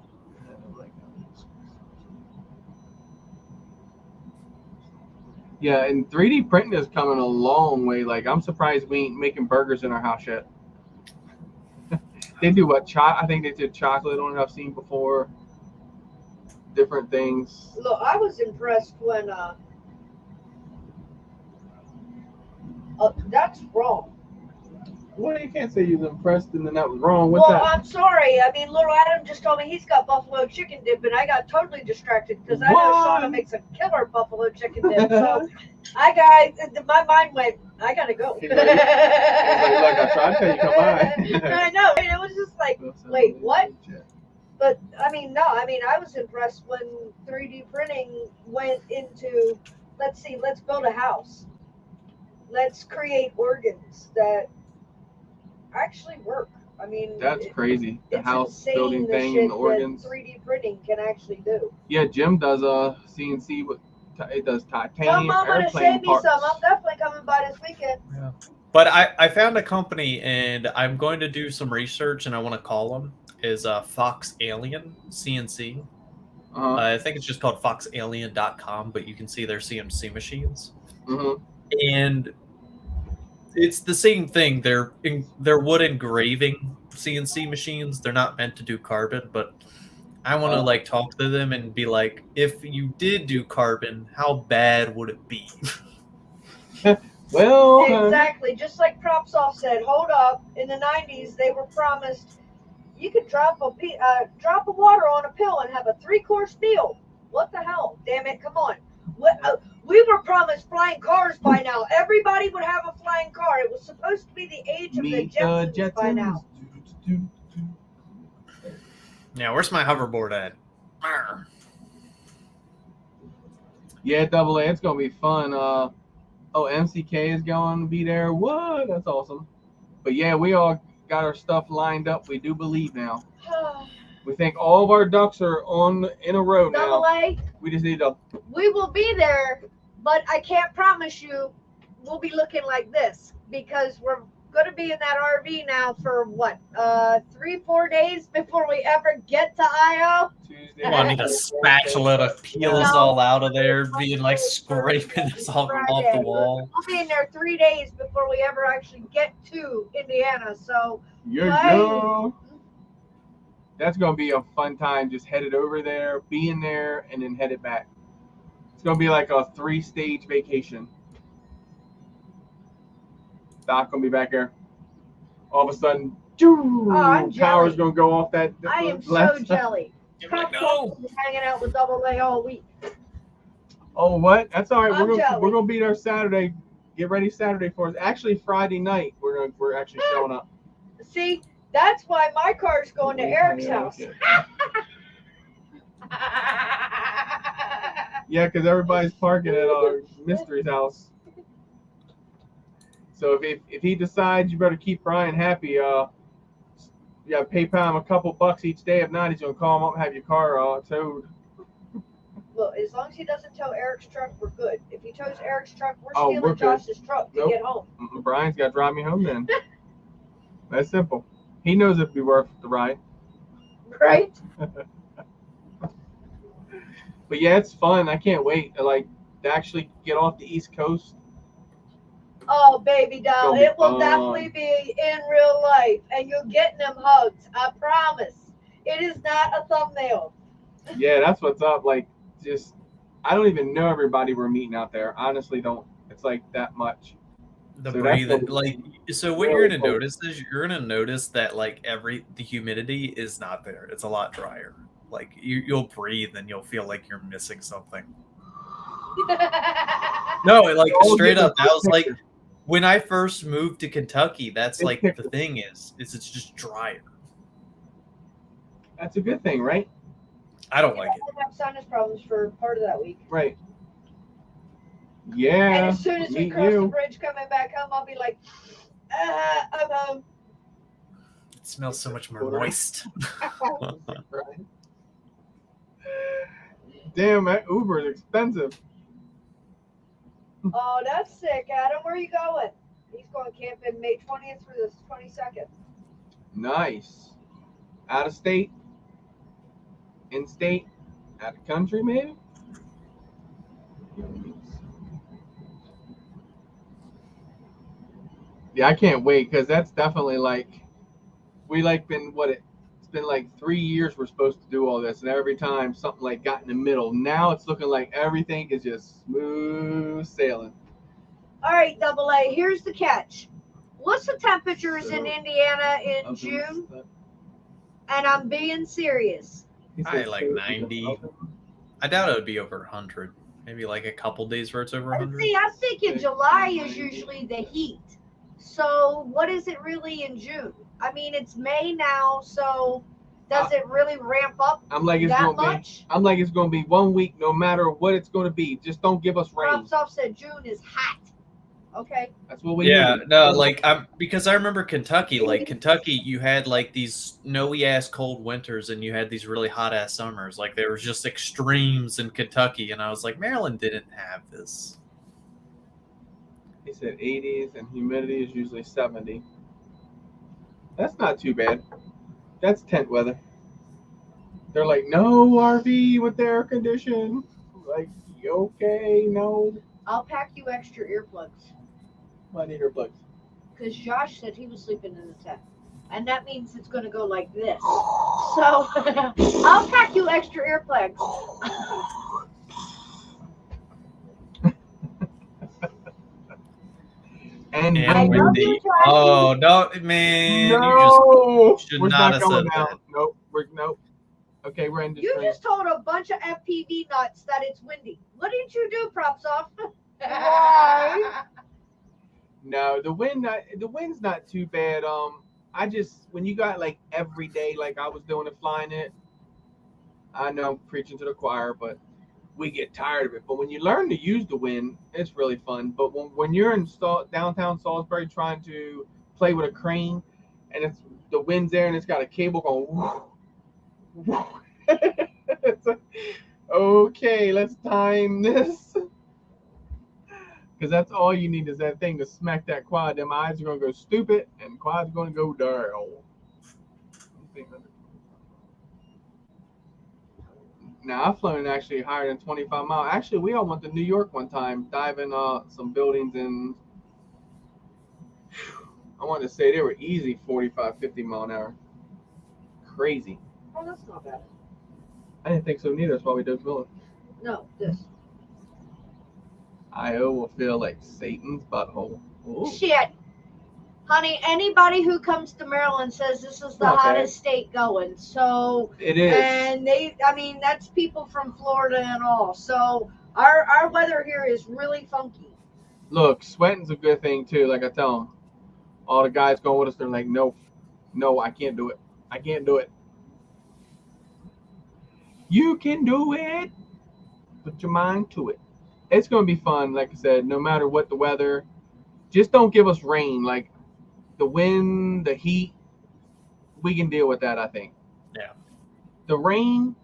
Yeah, and 3D printing is coming a long way. Like, I'm surprised we ain't making burgers in our house yet. They do what? I think they did chocolate on it. I've seen before. different things. Look, I was impressed when that's wrong. Well, you can't say you was impressed and then that was wrong. What's Well, that? I'm sorry. I mean, little Adam just told me he's got buffalo chicken dip, and I got totally distracted because I know What? Shauna makes a killer buffalo chicken dip. So my mind went, I gotta go. He's like, look, I tried to tell you come by. I know. And it was just like, wait, what? But I mean, no. I mean, I was impressed when 3D printing went into, let's build a house. Let's create organs that actually work. I mean, That's crazy. The it's house insane building the thing shit and the organs. that 3D printing can actually do. Yeah, Jim does CNC with it does Tell titanium Mama to airplane save me parts. some. I'm definitely coming by this weekend. Yeah. But I found a company and I'm going to do some research and I want to call them is Fox Alien CNC. Uh-huh. I think it's just called foxalien.com, but you can see their CNC machines. Mm-hmm. And it's the same thing. They're wood engraving CNC machines. They're not meant to do carbon, but I want to like talk to them and be like, if you did do carbon, how bad would it be? Well, Exactly. Just like PropSoft said, hold up. In the 90s, they were promised you could drop a water on a pill and have a 3-course meal. What the hell? Damn it! Come on. We were promised flying cars by now. Everybody would have a flying car. It was supposed to be the age of the Jetsons by now. Yeah, where's my hoverboard at? Arr. Yeah, Double A, it's gonna be fun. MCK is going to be there. What? That's awesome. But yeah, we all got our stuff lined up. We do believe now. We think all of our ducks are in a row now. Double A, We just need to. we will be there, but I can't promise you we'll be looking like this because we're going to be in that RV now for what, 3-4 days before we ever get to IO. Tuesday. Well, I need a spatula to peel us all out of there, being like scraping us all off the wall. We'll be in there 3 days before we ever actually get to Indiana. So Yeah. That's gonna be a fun time. Just headed over there, being there, and then headed back. It's gonna be like a 3-stage vacation. Doc gonna be back there. All of a sudden, I'm power's jelly. gonna go off that. I am so left- jelly. You're like, no. Hanging out with Double A all week. Oh, what? That's all right. I'm jelly. We're gonna be there Saturday. Get ready Saturday for us. Actually, Friday night we're actually showing up. See, that's why my car's going to Eric's house. Yeah, because everybody's parking at our Mystery's house. So if he decides you better keep Brian happy, yeah, PayPal him a couple bucks each day. If not, he's gonna call him up and have your car towed. Look, as long as he doesn't tow Eric's truck, we're good. If he tows Eric's truck, we're Oh, stealing we're good. Josh's truck to Nope. get home. Brian's got to drive me home then. That's simple. He knows it'd be worth the ride. Right? But yeah, it's fun. I can't wait to actually get off the East Coast. Oh, baby doll, It'll be it will fun. definitely be in real life, and you're getting them hugs. I promise. It is not a thumbnail. Yeah, that's what's up. Just I don't even know everybody we're meeting out there. Honestly, don't. It's like that much. The So that's breathing, what- so what really you're gonna cool. notice is you're gonna notice that the humidity is not there. It's a lot drier. Like you'll breathe and you'll feel like you're missing something. No, Oh, straight yeah, up, that was like picture. when I first moved to Kentucky. That's It's like picture. the thing is it's just drier. That's a good thing, right? I don't like it. I have sinus problems for part of that week. Right. Yeah. And as soon as we me cross the you. bridge coming back home, I'll be like, I'm home. It smells so much more moist. Damn, that Uber is expensive. Oh, that's sick, Adam. Where are you going? He's going camping May 20th through the 22nd. Nice. Out of state, in state, out of country, maybe. Yeah, I can't wait because that's definitely we been been like 3 years we're supposed to do all this, and every time something like got in the middle. Now it's looking like everything is just smooth sailing. All right, Double A. Here's the catch. What's the temperatures in So, Indiana in Ovens, June? And I'm being serious. he I said like so, 90. oven. I doubt it would be over 100. Maybe like a couple days where it's over 100. See, I'm thinking July is usually the heat. So what is it really in June? I mean, it's May now, so does it really ramp up I'm like it's that gonna be. much? I'm like it's gonna be 1 week, no matter what it's gonna be. Just don't give us rain. Props off said June is hot. Okay. That's what we Yeah, need. no, like because I remember Kentucky. Like Kentucky, you had like these snowy ass cold winters, and you had these really hot ass summers. Like there was just extremes in Kentucky, and I was like, Maryland didn't have this. He said 80s and humidity is usually 70. That's not too bad. That's tent weather. They're like, no RV with the air condition. Like, okay, no. I'll pack you extra earplugs I need earplugs. because Josh said he was sleeping in the tent. And that means it's going to go like this. So I'll pack you extra earplugs. And I And love windy. you, Josh. Oh no, man! no, should we're not not have going said down. that. Nope, nope. Okay, we're in You just told a bunch of FPV nuts that it's windy. What did you do, props off? Why? No, the wind's not too bad. I just when you got like every day like I was doing it flying it, I know I'm preaching to the choir, but we get tired of it. But when you learn to use the wind, it's really fun. But when you're in downtown Salisbury trying to play with a crane, and it's the wind's there and it's got a cable going, whoo, whoo. It's like, okay, let's time this. Because that's all you need is that thing to smack that quad. Them eyes are going to go stupid, and the quad's going to go down. Now, I've flown actually higher than 25 miles. Actually, we all went to New York one time, diving some buildings, and I want to say they were easy 45, 50 mile an hour. Crazy. Oh, that's not bad. I didn't think so neither. That's why we dove building. No, this. I.O. will feel like Satan's butthole. Ooh. Shit. Honey, anybody who comes to Maryland says this is the Not bad. hottest state going. So, It is. and that's people from Florida and all. So, our weather here is really funky. Look, sweating's a good thing too. Like I tell them, all the guys going with us, they're like, no, I can't do it. I can't do it. You can do it. Put your mind to it. It's going to be fun. Like I said, no matter what the weather, just don't give us rain. Like the wind, the heat, we can deal with that, I think. Yeah. The rain,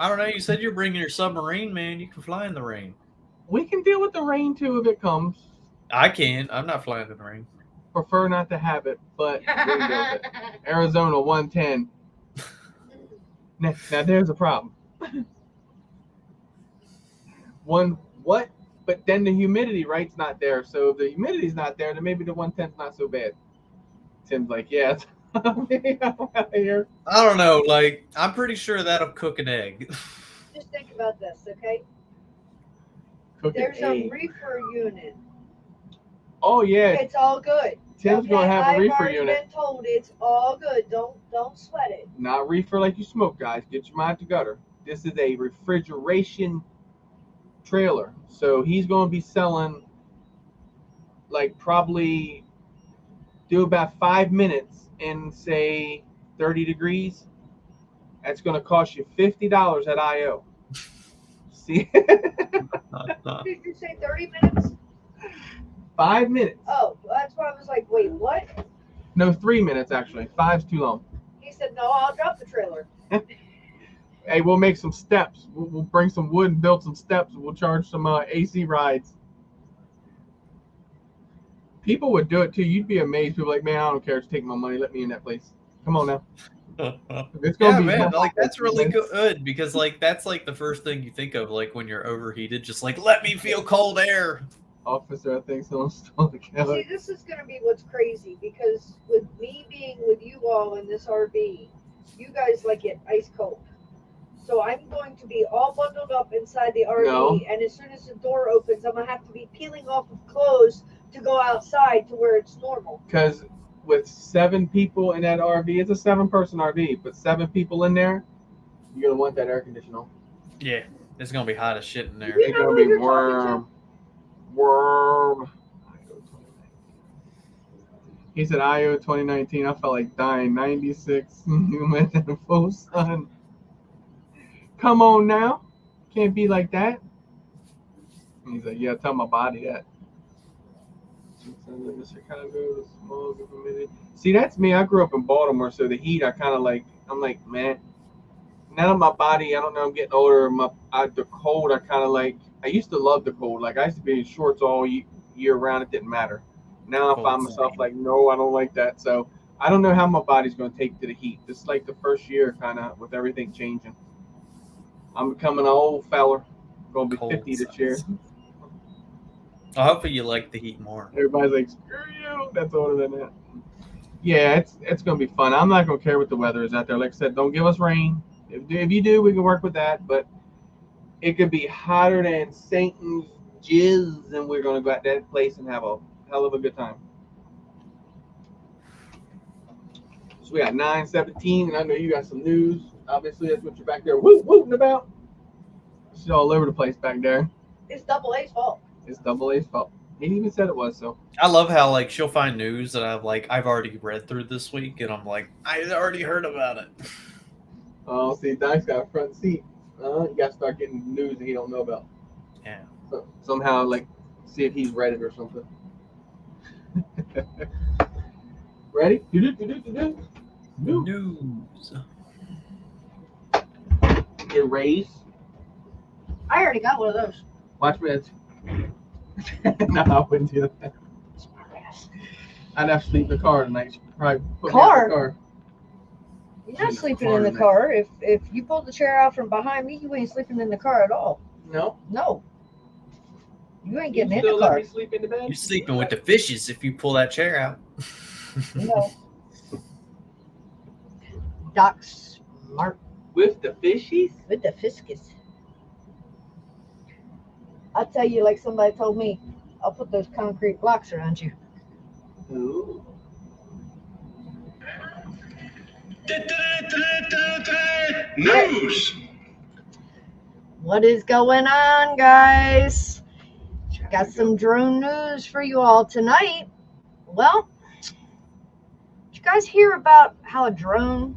I don't know. You said you're bringing your submarine, man. You can fly in the rain. we can deal with the rain too if it comes. I can. I'm not flying in the rain. Prefer not to have it, but we can deal with it. Arizona 110. Now there's a problem. What? But then the humidity, right's not there. So if the humidity's not there, then maybe the 110's not so bad. Tim's like, yeah, it's out here. I don't know. Like, I'm pretty sure that'll cook an egg. Just think about this, okay? Cooking There's a egg. reefer unit. Oh yeah, It's all good. Tim's gonna have a I've reefer already unit. been told it's all good. Don't sweat it. Not reefer like you smoke, guys. Get your mind to gutter. This is a refrigeration trailer. So he's going to be selling like probably do about 5 minutes in say 30 degrees. That's going to cost you $50 at IO. See? Did you say 30 minutes? 5 minutes. Oh, that's why I was like, wait, what? No, 3 minutes actually. 5's too long. He said, no, I'll drop the trailer. Hey, we'll make some steps. We'll bring some wood and build some steps. We'll charge some AC rides. People would do it too. You'd be amazed. People are like, man, I don't care. Just take my money. Let me in that place. Come on now. It's gonna Yeah, be man. fun. Like, that's really good because, like, that's like the first thing you think of, like, when you're overheated. Just like, let me feel cold air. Officer, I think someone stole the camera. See, this is going to be what's crazy because with me being with you all in this RV, You guys like it ice cold. So I'm going to be all bundled up inside the RV, No. and as soon as the door opens, I'm gonna have to be peeling off of clothes to go outside to where it's normal. Because with 7 people in that RV, it's a 7-person RV, but 7 people in there, you're gonna want that air conditioner on. Yeah, it's gonna be hot as shit in there. You It's know gonna who be you're talking worm. He said IO 2019. I felt like dying. 96 humid and full sun. Come on now. Can't be like that. And he's like, yeah, tell my body that. Chicago, smog, humidity. See, that's me. I grew up in Baltimore, so the heat, I kind of like, I'm like, man. Now my body, I don't know, I'm getting older. The cold, I kind of like. I used to love the cold. Like I used to be in shorts all year round. It didn't matter. Now I find myself like, no, I don't like that. So I don't know how my body's going to take to the heat. It's like the first year, kind of, with everything changing. I'm becoming an old feller. Going to be Cold 50 this sucks. year. Well, hopefully you like the heat more. Everybody's like, screw you. That's older than that. Yeah, it's going to be fun. I'm not going to care what the weather is out there. Like I said, don't give us rain. If you do, we can work with that. But it could be hotter than Satan's jizz, and we're going to go out that place and have a hell of a good time. So we got 9:17, and I know you got some news. Obviously, that's what you're back there wooting about. It's all over the place back there. It's Double A's fault. It's Double A's fault. He even said it was, so. I love how like she'll find news that I've already read through this week, and I'm like, I already heard about it. Oh, see, Doc's got a front seat. You got to start getting news that he don't know about. Yeah. So, somehow, like, see if he's read it or something. Ready? News. Erase. I already got one of those. Watch me. No, I wouldn't do that. I'd have to sleep in the car tonight. She'd probably put me out the car. You're not sleeping in the car. If you pulled the chair out from behind me, you ain't sleeping in the car at all. No. No. You ain't getting in Still the let car. me sleep in the bed? You're sleeping with the fishes if you pull that chair out. No. Doc's smart With the fishies? with the fiscus. I'll tell you, like somebody told me, I'll put those concrete blocks around you. Ooh. News. What is going on, guys? Got some drone news for you all tonight. Well, did you guys hear about how a drone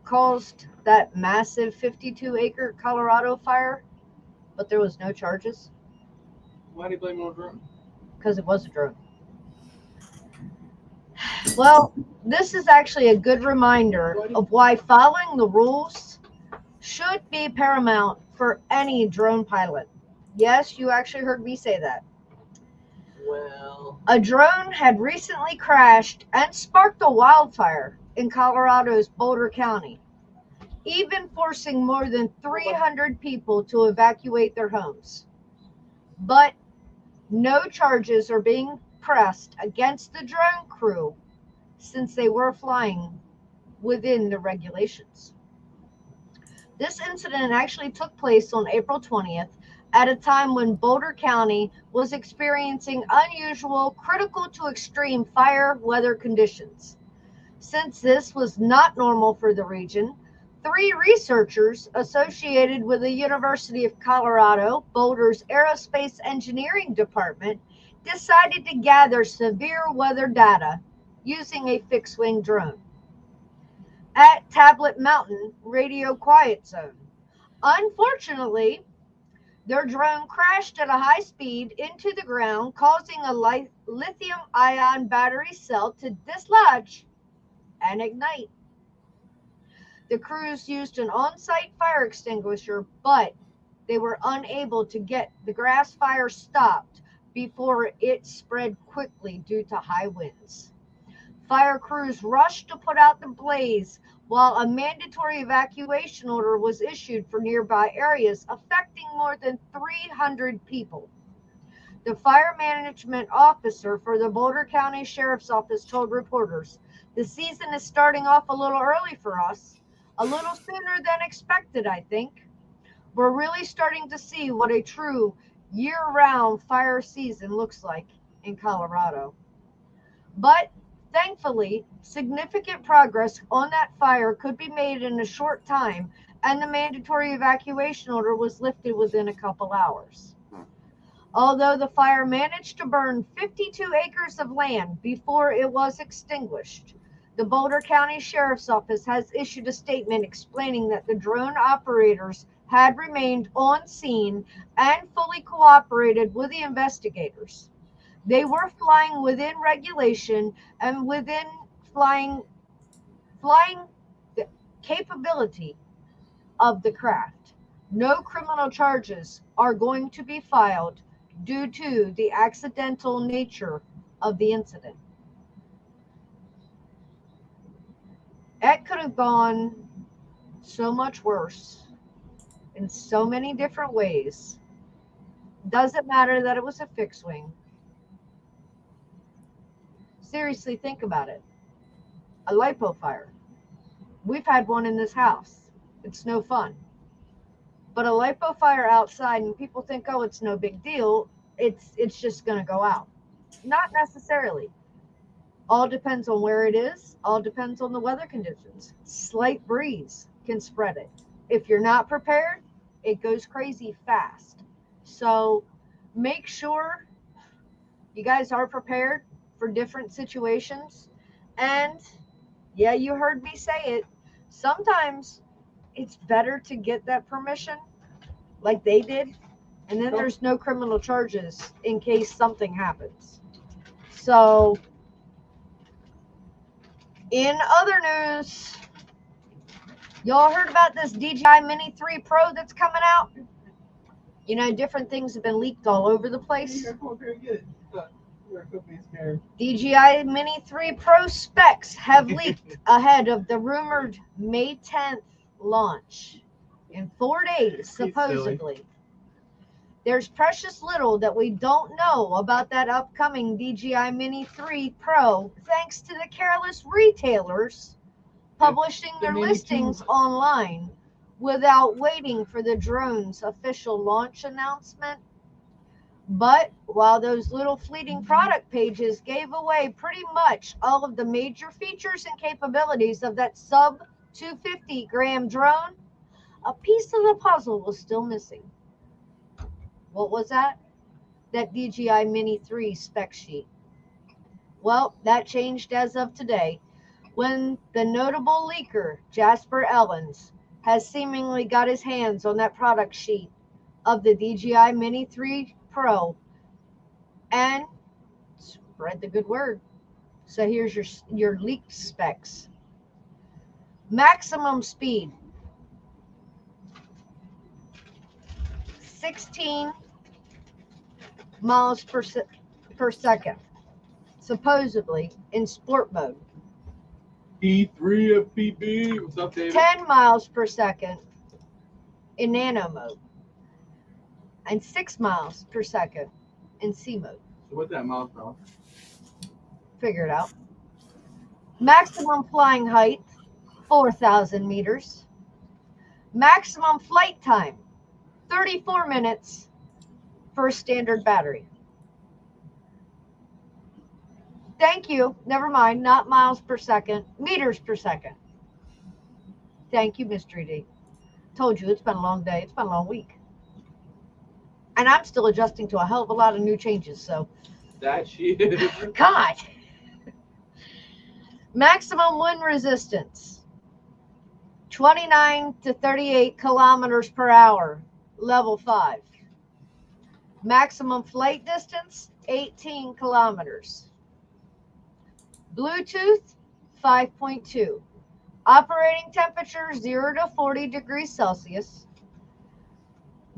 caused that massive 52-acre Colorado fire, but there was no charges? Why do you blame it on drone? Because it was a drone. Well, this is actually a good reminder of why following the rules should be paramount for any drone pilot. Yes, you actually heard me say that. Well, A drone had recently crashed and sparked a wildfire in Colorado's Boulder County, even forcing more than 300 people to evacuate their homes. But no charges are being pressed against the drone crew since they were flying within the regulations. This incident actually took place on April 20th at a time when Boulder County was experiencing unusual, critical to extreme fire weather conditions. Since this was not normal for the region, 3 researchers associated with the University of Colorado Boulder's Aerospace Engineering Department decided to gather severe weather data using a fixed-wing drone at Tablet Mountain Radio Quiet Zone. Unfortunately, their drone crashed at a high speed into the ground, causing a lithium-ion battery cell to dislodge and ignite. The crews used an on-site fire extinguisher, but they were unable to get the grass fire stopped before it spread quickly due to high winds. Fire crews rushed to put out the blaze while a mandatory evacuation order was issued for nearby areas, affecting more than 300 people. The fire management officer for the Boulder County Sheriff's Office told reporters, "The season is starting off a little early for us, a little sooner than expected, I think. We're really starting to see what a true year-round fire season looks like in Colorado. But thankfully, significant progress on that fire could be made in a short time, and the mandatory evacuation order was lifted within a couple hours. Although the fire managed to burn 52 acres of land before it was extinguished, the Boulder County Sheriff's Office has issued a statement explaining that the drone operators had remained on scene and fully cooperated with the investigators. They were flying within regulation and within flying the capability of the craft. No criminal charges are going to be filed due to the accidental nature of the incident. It could have gone so much worse in so many different ways. Doesn't matter that it was a fixed wing. Seriously, think about it. A lipo fire. We've had one in this house. It's no fun. But a lipo fire outside, and people think, oh, it's no big deal. It's just going to go out. Not necessarily. All depends on where it is. All depends on the weather conditions. Slight breeze can spread it. If you're not prepared, it goes crazy fast. So make sure you guys are prepared for different situations. And yeah, you heard me say it. Sometimes it's better to get that permission like they did, and then there's no criminal charges in case something happens. So in other news, y'all heard about this DJI Mini 3 Pro that's coming out? You know, different things have been leaked all over the place. DJI Mini 3 Pro specs have leaked ahead of the rumored May 10th launch in 4 days, supposedly. There's precious little that we don't know about that upcoming DJI Mini 3 Pro, thanks to the careless retailers publishing their listings online without waiting for the drone's official launch announcement. But while those little fleeting product pages gave away pretty much all of the major features and capabilities of that sub 250 gram drone, a piece of the puzzle was still missing. What was that? That DJI Mini 3 spec sheet. Well, that changed as of today, when the notable leaker, Jasper Ellens, has seemingly got his hands on that product sheet of the DJI Mini 3 Pro and spread the good word. So here's your leaked specs. Maximum speed, 16 miles per second, supposedly in sport mode. E3 FPV. What's up, David? 10 miles per second in nano mode, and 6 miles per second in C mode. So what's that miles per hour? Figure it out. Maximum flying height, 4,000 meters. Maximum flight time, 34 minutes for a standard battery. Thank you. Never mind. Not miles per second, meters per second. Thank you, Mystery D. Told you, it's been a long day. It's been a long week. And I'm still adjusting to a hell of a lot of new changes, so. That shit. God. Maximum wind resistance, 29 to 38 kilometers per hour, level 5. Maximum flight distance, 18 kilometers. Bluetooth, 5.2. Operating temperature, 0 to 40 degrees Celsius.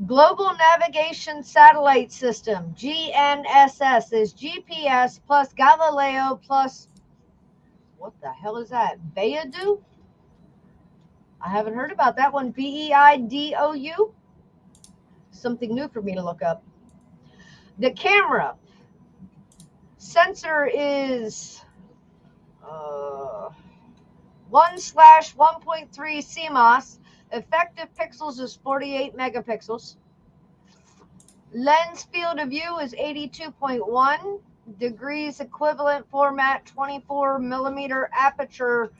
Global Navigation Satellite System, GNSS, is GPS plus Galileo plus, what the hell is that? Beidou? I haven't heard about that one. Beidou? Something new for me to look up. The camera sensor is 1/1.3 CMOS. Effective pixels is 48 megapixels. Lens field of view is 82.1 degrees equivalent format, 24 millimeter aperture,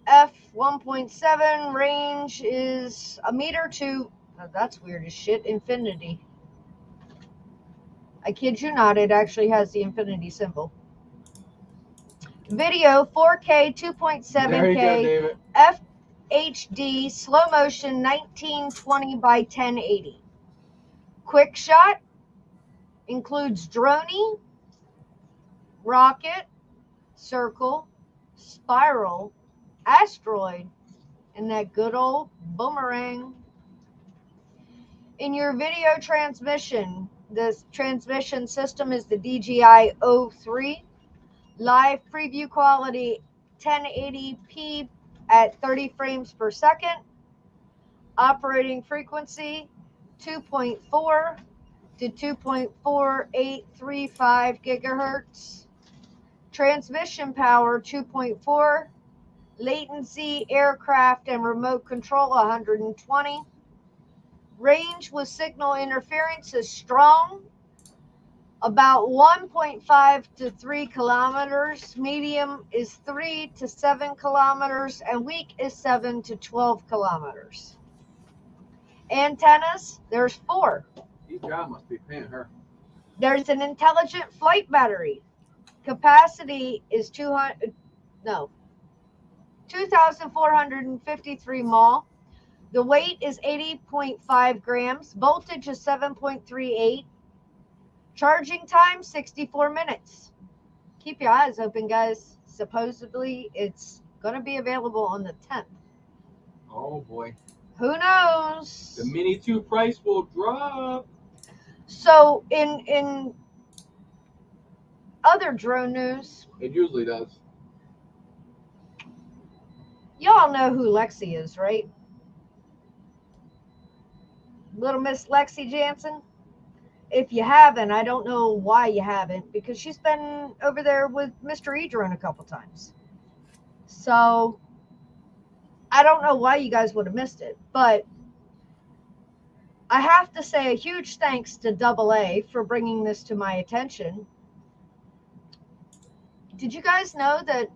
f1.7. Range is a meter to, oh, that's weird as shit, infinity. I kid you not, it actually has the infinity symbol. Video 4K, There you 2.7K, go, David. FHD, slow motion 1920 by 1080. Quick shot includes droney, rocket, circle, spiral, asteroid, and that good old boomerang. In your video transmission, the transmission system is the DJI O3. Live preview quality 1080p at 30 frames per second. Operating frequency 2.4 to 2.4835 gigahertz. Transmission power 2.4. Latency, aircraft and remote control 120. Range with signal interference is strong, about 1.5 to 3 kilometers. Medium is 3 to 7 kilometers, and weak is 7 to 12 kilometers. Antennas, there's 4. DJI must be paying her. There's an intelligent flight battery. Capacity is 2,453 mAh. The weight is 80.5 grams. Voltage is 7.38. Charging time 64 minutes. Keep your eyes open, guys. Supposedly it's going to be available on the 10th. Oh boy. Who knows? The Mini 2 price will drop. So in other drone news, It usually does. y'all know who Lexi is, right? Little Miss Lexi Jansen. If you haven't, I don't know why you haven't, because she's been over there with Mr. E-Drone a couple times. So I don't know why you guys would have missed it, but I have to say a huge thanks to AA for bringing this to my attention. Did you guys know that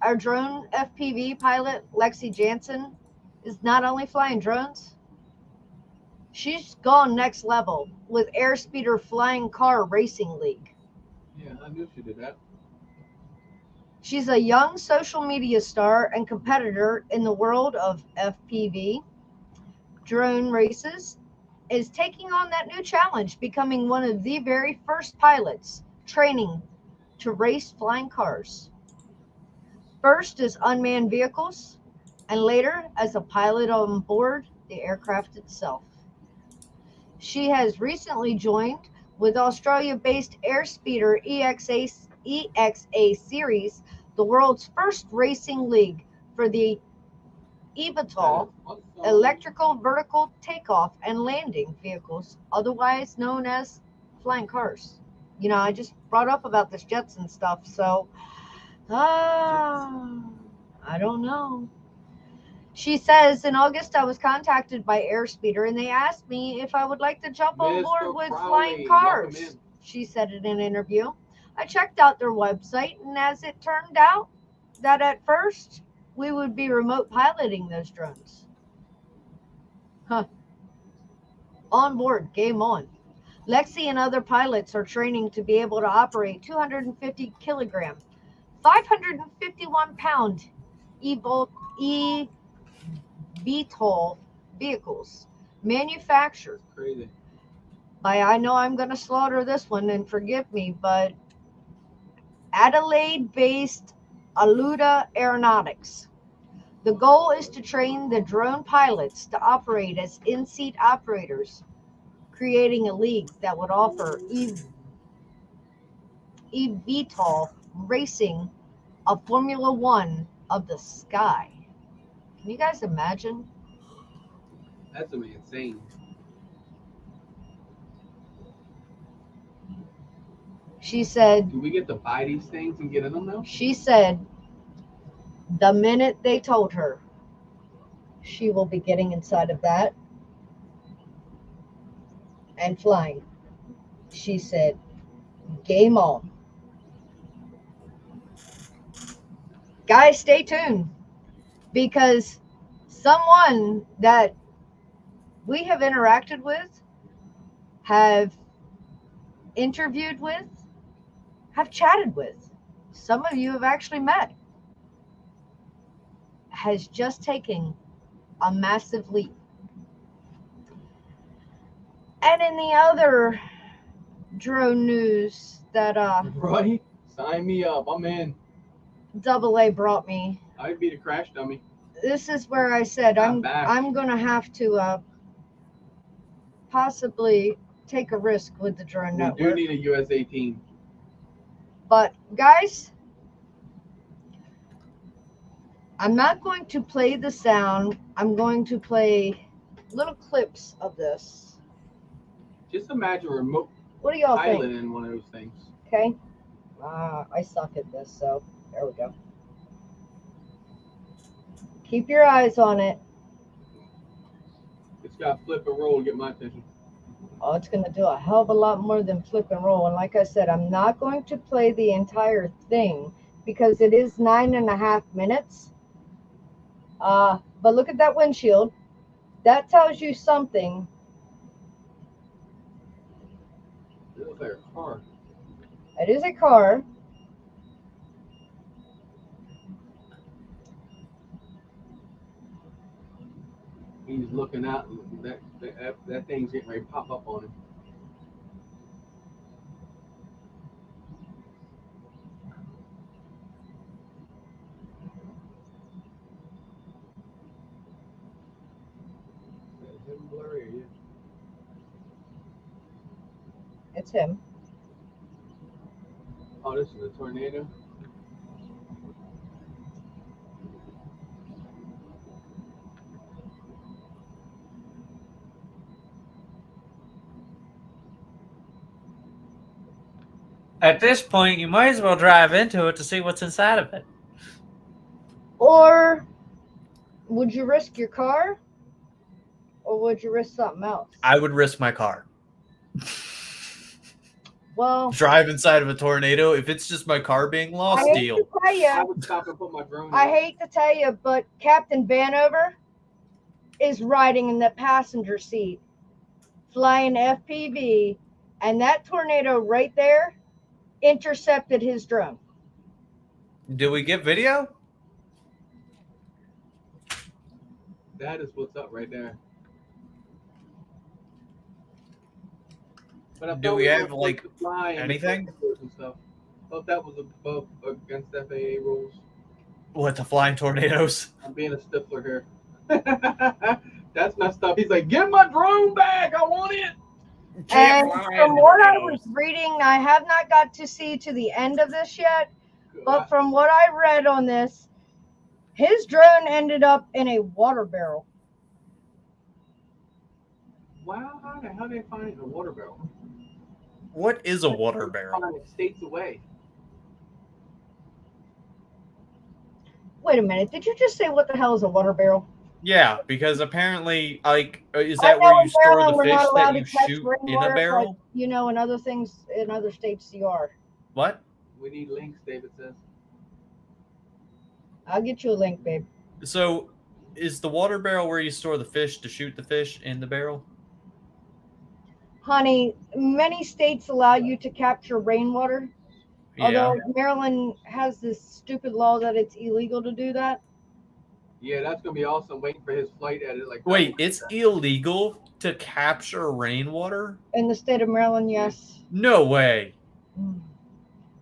our drone FPV pilot, Lexi Jansen, is not only flying drones? She's gone next level with Airspeeder Flying Car Racing League. Yeah, I knew she did that. She's a young social media star and competitor in the world of FPV drone races, is taking on that new challenge, becoming one of the very first pilots training to race flying cars. First as unmanned vehicles, and later as a pilot on board the aircraft itself. She has recently joined with Australia-based Airspeeder EXA Series, the world's first racing league for the eVTOL, electrical vertical takeoff and landing vehicles, otherwise known as flying cars. You know, I just brought up about this Jetson stuff, so I don't know. She says, in August, I was contacted by Airspeeder, and they asked me if I would like to jump on board with flying cars. She said in an interview. I checked out their website, and as it turned out, that at first, we would be remote piloting those drones. On board, game on. Lexi and other pilots are training to be able to operate 250 kilogram, 551 pound eVTOL vehicles manufactured Crazy. by, I know I'm going to slaughter this one and forgive me, but Adelaide-based Aluda Aeronautics. The goal is to train the drone pilots to operate as in-seat operators, creating a league that would offer eVTOL racing, a Formula One of the sky. Can you guys imagine? That's gonna be insane. She said, Do we get to buy these things and get in them now? she said, The minute they told her she will be getting inside of that and flying, she said, game on. Guys, stay tuned, because someone that we have interacted with, have interviewed with, have chatted with, some of you have actually met, has just taken a massive leap. And in the other drone news that Right? Sign me up. I'm in. AA brought me, I'd be the crash dummy. this is where I said I'm back. I'm gonna have to possibly take a risk with the drone We network. do need a US 18. But guys, I'm not going to play the sound. I'm going to play little clips of this. Just imagine remote What do y'all pilot think? in one of those things. Okay. I suck at this, so there we go. Keep your eyes on it. It's got to flip and roll to get my attention. Oh, it's going to do a hell of a lot more than flip and roll. And like I said, I'm not going to play the entire thing because it is 9.5 minutes. But look at that windshield. That tells you something. It looks like a car. It is a car. He's looking out, and that thing's getting ready to pop up on him. Is it blurry or you? It's him. Oh, this is a tornado. At this point, you might as well drive into it to see what's inside of it. Or would you risk your car? Or would you risk something else? I would risk my car. Well, Drive inside of a tornado. If it's just my car being lost, I hate deal. to tell I you, would stop and put my drone I out. hate to tell you, but Captain Vanover is riding in the passenger seat, flying FPV, and that tornado right there intercepted his drone. Do we get video? That is what's up right there. But I Do thought we were have, supposed like, to fly and anything? and stuff. I thought that was above against FAA rules. What, the flying tornadoes? I'm being a stiffler here. That's messed up. He's like, "Give my drone back! I want it!" And from what I was reading, I have not got to see to the end of this yet, but from what I read on this, his drone ended up in a water barrel. Wow, how did they find it in a water barrel? What is a water barrel? Find it states away. Wait a minute, did you just say what the hell is a water barrel? Yeah, because apparently, like, is I that where know you in store Maryland the we're fish not allowed that you to catch shoot in rainwater, a barrel? but, you know, in other things, in other states you are. What? We need links, David says. I'll get you a link, babe. So, is the water barrel where you store the fish to shoot the fish in the barrel? Honey, many states allow you to capture rainwater. Yeah. Although Maryland has this stupid law that it's illegal to do that. Yeah, that's gonna be awesome. Waiting for his flight edit. Like, Wait, it's illegal to capture rainwater? In the state of Maryland, yes. No way.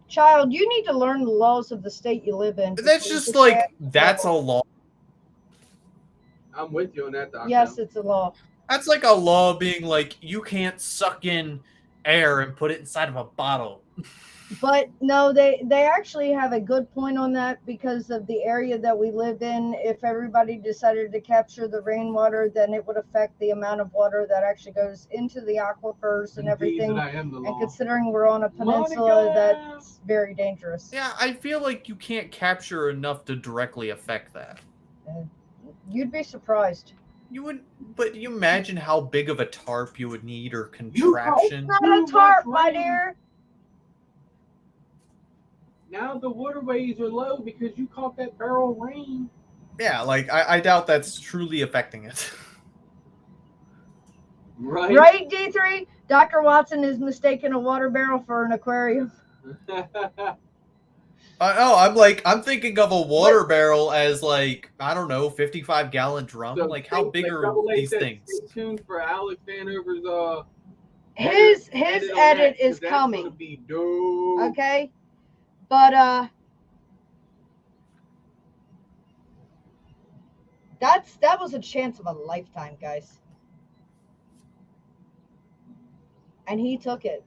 Child, you need to learn the laws of the state you live in. That's just like, that's a law. I'm with you on that, Doctor. Yes, it's a law. That's like a law being like, you can't suck in air and put it inside of a bottle. But no, they actually have a good point on that because of the area that we live in. If everybody decided to capture the rainwater, then it would affect the amount of water that actually goes into the aquifers and everything. I am the And law. considering we're on a peninsula, Monica! that's very dangerous. Yeah, I feel like you can't capture enough to directly affect that. You'd be surprised. You would, but you imagine how big of a tarp you would need or You contraption. Not Too a tarp, much my rain. dear. Now the waterways are low because you caught that barrel rain. Yeah, like I doubt that's truly affecting it. Right? Right, D3? Dr. Watson is mistaking a water barrel for an aquarium. I'm thinking of a water barrel as like, I don't know, 55-gallon drum. So Like, how big are Double A these said, things? Stay tuned for Alex Hanover's His on edit that, is 'cause that's coming. gonna be dope. Okay? But that was a chance of a lifetime, guys. And he took it.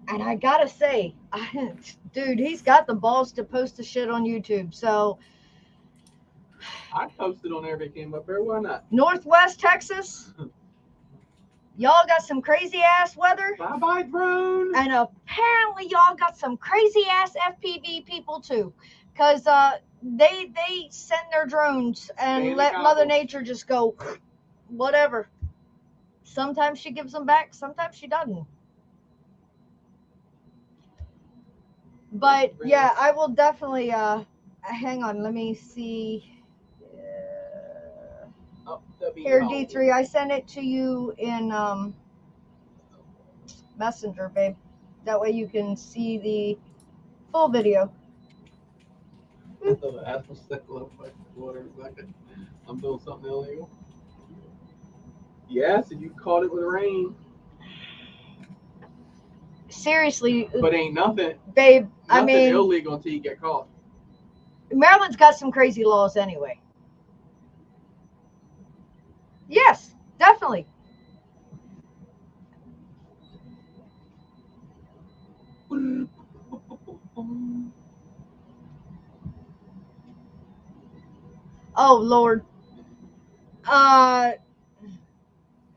And I gotta say, dude, he's got the balls to post the shit on YouTube. So I posted on there if it came up there. Why not? Northwest Texas, y'all got some crazy ass weather. Bye bye drone. And apparently y'all got some crazy ass FPV people too. Because they send their drones and Stay let in the Mother goggles. Nature just go whatever. Sometimes she gives them back, sometimes she doesn't. But yeah, I will definitely hang on, let me see. Oh, that'd be Here, home. D3, I sent it to you in Messenger, babe. That way you can see the full video. I thought I asked for second water second. I'm doing something illegal. Yes, and you caught it with rain. Seriously, But ain't nothing babe, I nothing mean, illegal until you get caught. Maryland's got some crazy laws anyway. Yes, definitely. Oh Lord.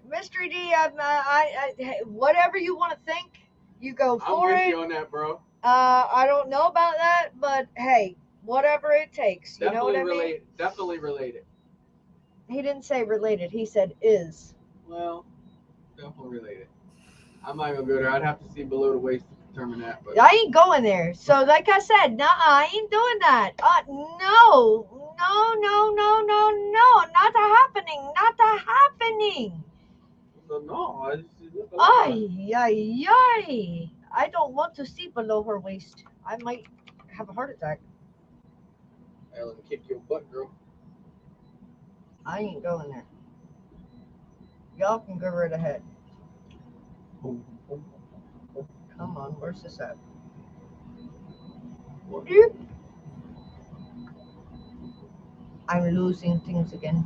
Mystery D, I whatever you want to think, you go I'm for with it. you on that, bro. I don't know about that, but hey, whatever it takes. You know what I mean? Related. Definitely related. He didn't say related. He said is. Well, definitely related. I'm not gonna go there. I'd have to see below the waist to determine that. But I ain't going there. So, like I said, no, I ain't doing that. No, not happening. Not happening. no, I just Ay. I don't want to see below her waist. I might have a heart attack. Ellen, kick your butt, girl. I ain't going there. Y'all can go right ahead. Come on, where's this at? Doop. I'm losing things again.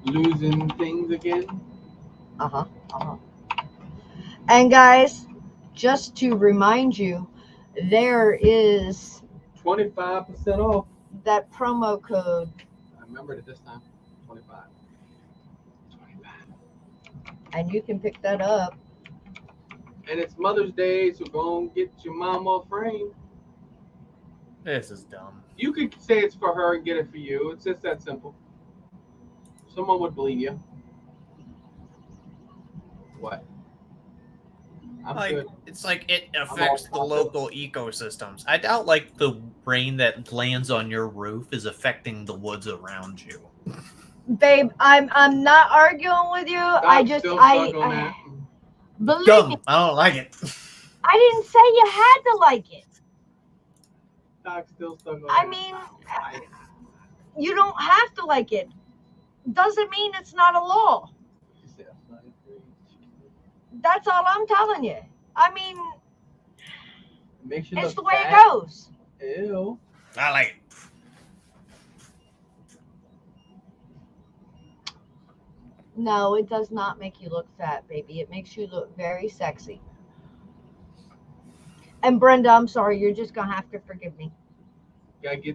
Losing things again. And guys, just to remind you, there is 25% off. that promo code. I remembered it this time. 25. 25. And you can pick that up. And it's Mother's Day, so go and get your mama a frame. This is dumb. You could say it's for her and get it for you. It's just that simple. Someone would believe you. What? I'm Like, good. it's like it affects the all local ecosystems. I doubt like the rain that lands on your roof is affecting the woods around you. Babe, I'm not arguing with you. I'm still stuck on that. Believe Dumb. me, I don't like it. I didn't say you had to like it. Doc's still stuck on I that. mean, you don't have to like it. Doesn't mean it's not a law. That's all I'm telling you. I mean, Makes you it's look the way it fat. goes. Ew. I like it. No, it does not make you look fat, baby. It makes you look very sexy. And Brenda, I'm sorry, you're just gonna have to forgive me. Gotta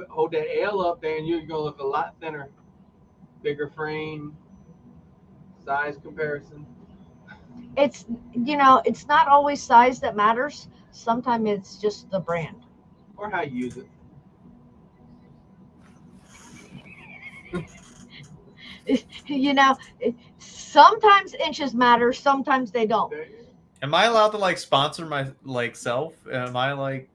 hold that L up there, and you're gonna look a lot thinner. Bigger frame, size comparison. It's it's not always size that matters. Sometimes it's just the brand. Or how you use it. Sometimes inches matter, sometimes they don't. Am I allowed to like sponsor my like self? Am I like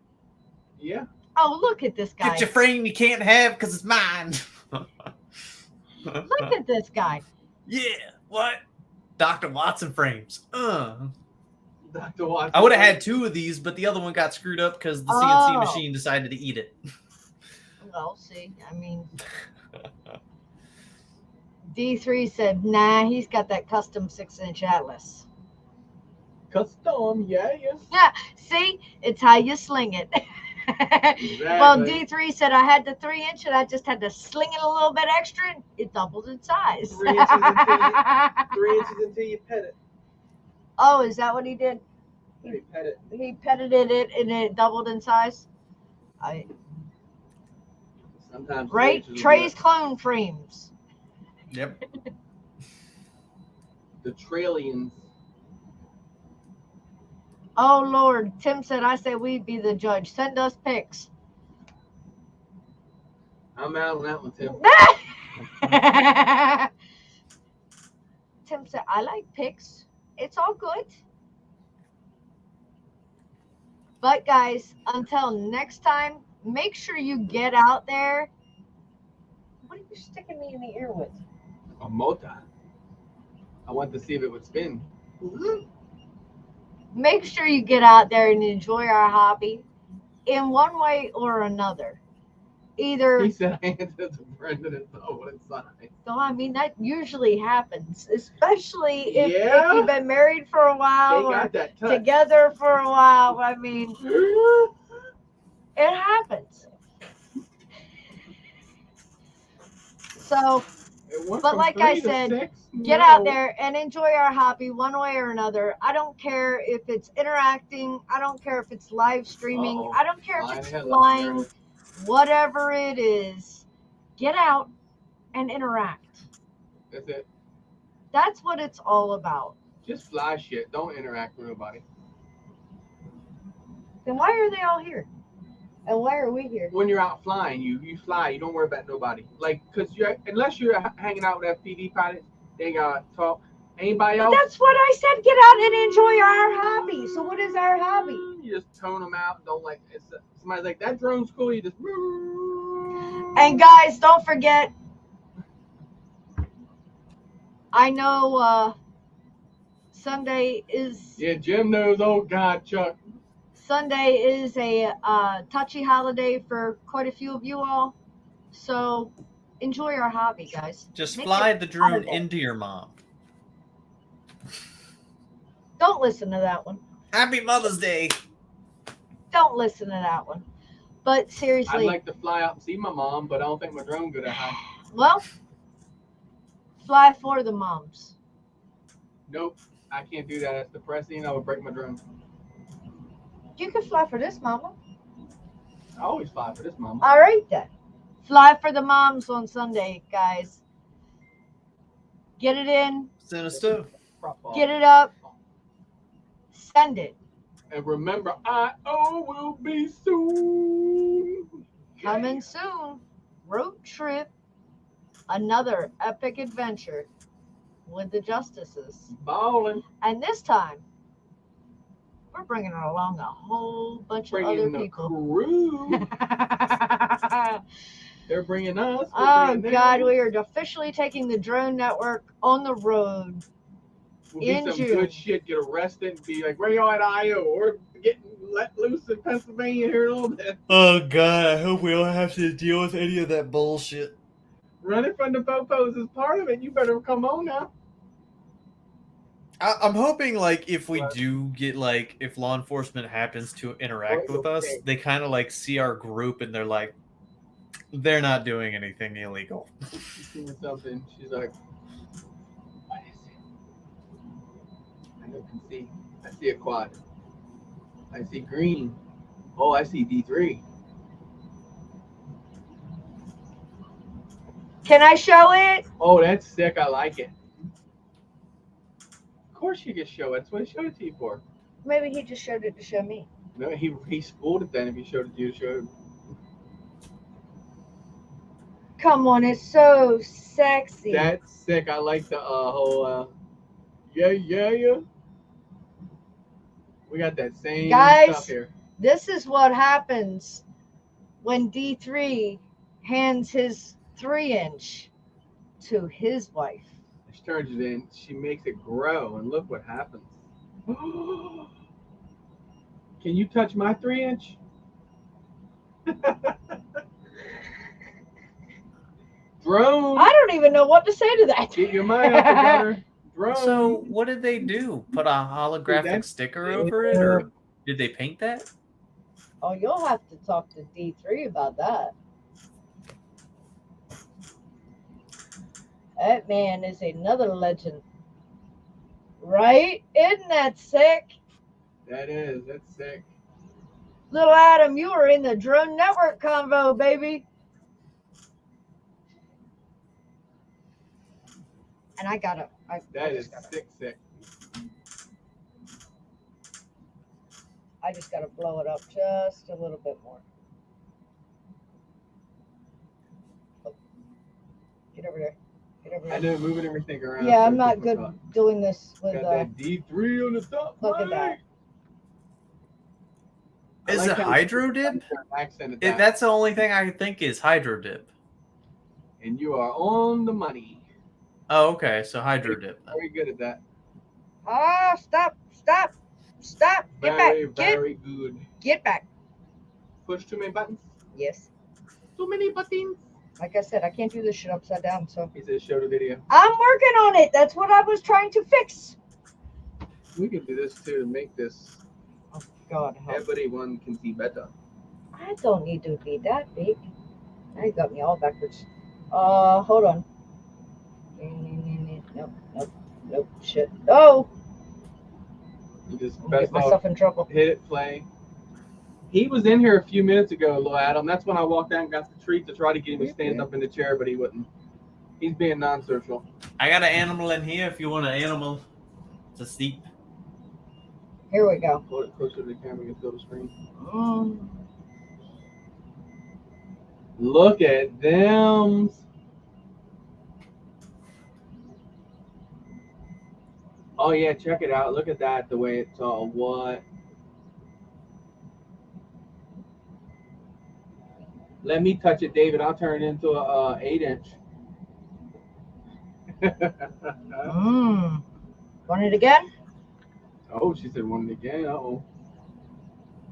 Yeah. Oh, look at this guy. get your frame you can't have because it's mine? Look at this guy. Yeah, what? Dr. Watson frames. Dr. Watson. I would have had 2 of these, but the other one got screwed up because the CNC machine decided to eat it. Well, see, I mean, D3 said, nah, he's got that custom 6-inch Atlas. Custom, yeah. Yeah, see, it's how you sling it. Exactly. Well, D3 said I had the 3-inch and I just had to sling it a little bit extra and it doubled in size. 3 inches until you pet it. Oh, is that what he did? Hey, pet it. He petted it and it doubled in size? Sometimes. Right? Trey's clone frames. Yep. The Trillions. Oh, Lord. Tim said, I say we'd be the judge. Send us pics. I'm out on that one, Tim. Tim said, I like pics. It's all good. But, guys, until next time, make sure you get out there. What are you sticking me in the ear with? A Mota. I want to see if it would spin. Make sure you get out there and enjoy our hobby in one way or another. Either, He said I handed it to Brendan and saw what it signed. so I mean, that usually happens, especially if Yeah. you've been married for a They while or got that touch. together for a while. I mean, it happens. So It went But from like I 3 to said, 6. get No. out there and enjoy our hobby one way or another. I don't care if it's interacting. I don't care if it's live streaming. Uh-oh. I don't care if Flying it's headlights, flying. Meredith. Whatever it is, get out and interact. That's it. That's what it's all about. Just fly shit. Don't interact with nobody. Then why are they all here? And why are we here? When you're out flying, you fly. You don't worry about nobody. Like, unless you're hanging out with FPV pilots, they got to talk. Anybody But else? that's what I said. Get out and enjoy our hobby. So what is our hobby? You just tone them out. Don't like. Somebody's like, that drone's cool. You just. And guys, don't forget. I know Sunday is Yeah, Jim knows. Oh God, Chuck. Sunday is a touchy holiday for quite a few of you all. So enjoy our hobby, guys. Just Make fly it the drone valuable. into your mom. Don't listen to that one. Happy Mother's Day. Don't listen to that one. But I'd seriously, like to fly out and see my mom, but I don't think my drone good at high. well, fly for the moms. Nope, I can't do that. That's depressing. I would break my drone. You can fly for this mama. I always fly for this mama. All right then. Fly for the moms on Sunday, guys. Get it in, Send us too. get it up, send it. And remember, I.O. will be soon. Coming soon. Road trip. Another epic adventure with the Justices. Balling. And this time, we're bringing along a whole bunch of Bringing other the people. crew. They're bringing us. we're Oh, bringing them. God, we are officially taking the drone network on the road. We'll be in some June. good shit. Get arrested and be like, where y'all at I.O.? Or getting let loose in Pennsylvania here in a little bit. Oh God, I hope we don't have to deal with any of that bullshit. Running from the popos is part of it. You better come on now. I'm hoping, like, if we What? do get, like, if law enforcement happens to interact with us, Okay. they kind of, like, see our group and they're like, they're not doing anything illegal. She's doing something. She's like, I can see. I see a quad. I see green. Oh, I see D3. Can I show it? Oh, that's sick. I like it. Of course you can show it. That's what I showed it to you for. Maybe he just showed it to show me. No, he spooled it then if he showed it to you to show it. Come on, it's so sexy. That's sick. I like the whole yeah. We got that same Guys, stuff here. This is what happens when D3 hands his 3-inch to his wife. She turns it in. She makes it grow, and look what happens. Can you touch my 3-inch? Drone. I don't even know what to say to that. Get your mind up together. Drone. So what did they do? Put a holographic that's- sticker over it, or did they paint that? Oh, you'll have to talk to D3 about that. That man is another legend. Right? Isn't that sick? That's sick. Little Adam, you were in the Drone Network convo, baby. And I got it. That is sick. I just got to blow it up just a little bit more. Oh. Get over there. Get over I there. know moving everything around. Yeah, so I'm not difficult. good doing this with Got that D3 on the top. look at right? that. I Is like it how hydro dip? Accented that. That's the only thing I think is hydro dip. And you are on the money. Oh, okay. So hydro dip. then. Very good at that. Ah, stop. Get Very, back. very good. Get back. Push too many buttons. Yes. Too many buttons. Like I said, I can't do this shit upside down, so. He said show the video. I'm working on it. That's what I was trying to fix. We can do this too to make this Oh, God help. everyone can see better. I don't need to be that big. Now you got me all backwards. Hold on. Nope. Shit. Oh, You just I'm gonna press get myself in trouble. hit it, play. He was in here a few minutes ago, little Adam. That's when I walked out and got the treat to try to get him to stand up in the chair, but he wouldn't. He's being non-social. I got an animal in here if you want an animal to sleep. Here we go. Hold it closer to the camera and fill the screen. Look at them. Oh yeah, check it out. Look at that, the way it's all what. Let me touch it, David. I'll turn it into a 8-inch. Want it again? Oh, she said one again. Uh-oh.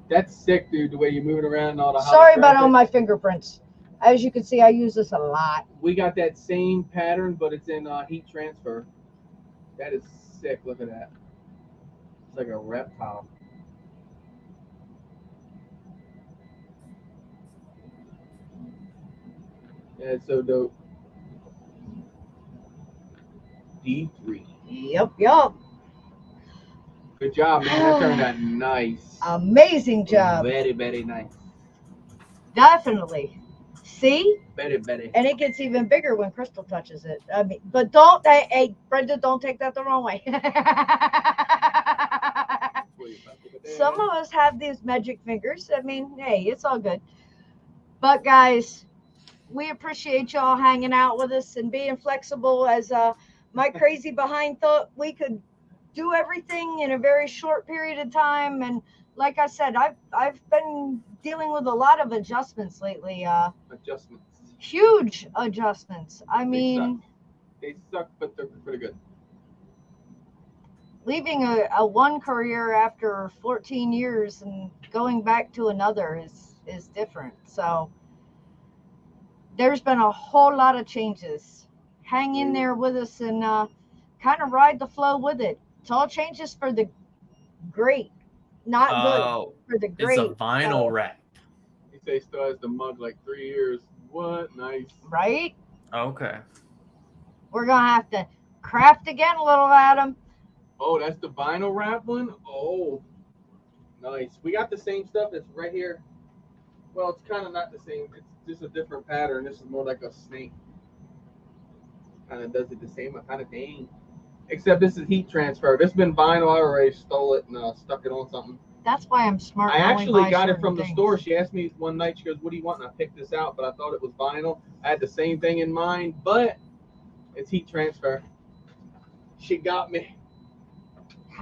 That's sick, dude, the way you're moving around and all the Sorry about all holographic. my fingerprints. As you can see, I use this a lot. We got that same pattern, but it's in heat transfer. That is sick. Look at that. It's like a reptile. Yeah, it's so dope. D3. Yup. Good job, man. That turned out nice. Amazing job. Very, very nice. Definitely. See? Very, very. And it gets even bigger when Crystal touches it. I mean, but don't, hey, Brenda, don't take that the wrong way. Some of us have these magic fingers. I mean, hey, it's all good. But guys, we appreciate y'all hanging out with us and being flexible. As my crazy behind thought we could do everything in a very short period of time. And like I said, I've been dealing with a lot of adjustments lately. Adjustments. Huge adjustments. I mean, They suck, but they're pretty good. leaving a one career after 14 years and going back to another is different. So there's been a whole lot of changes. Hang in there with us and kind of ride the flow with it. It's all changes for the great, not Oh, good, for the it's great. a vinyl wrap. He say still has the mug like 3 years. What? Nice. Right? Okay. We're going to have to craft again, little Adam. Oh, that's the vinyl wrap one? Oh, nice. We got the same stuff that's right here. Well, it's kind of not the same. It's just a different pattern. This is more like a snake. Kind of does it the same kind of thing. Except this is heat transfer. This has been vinyl. I already stole it and stuck it on something. That's why I'm smart. I and only actually buy got it certain from the things. store. She asked me one night, she goes, what do you want? And I picked this out, but I thought it was vinyl. I had the same thing in mind, but it's heat transfer. She got me.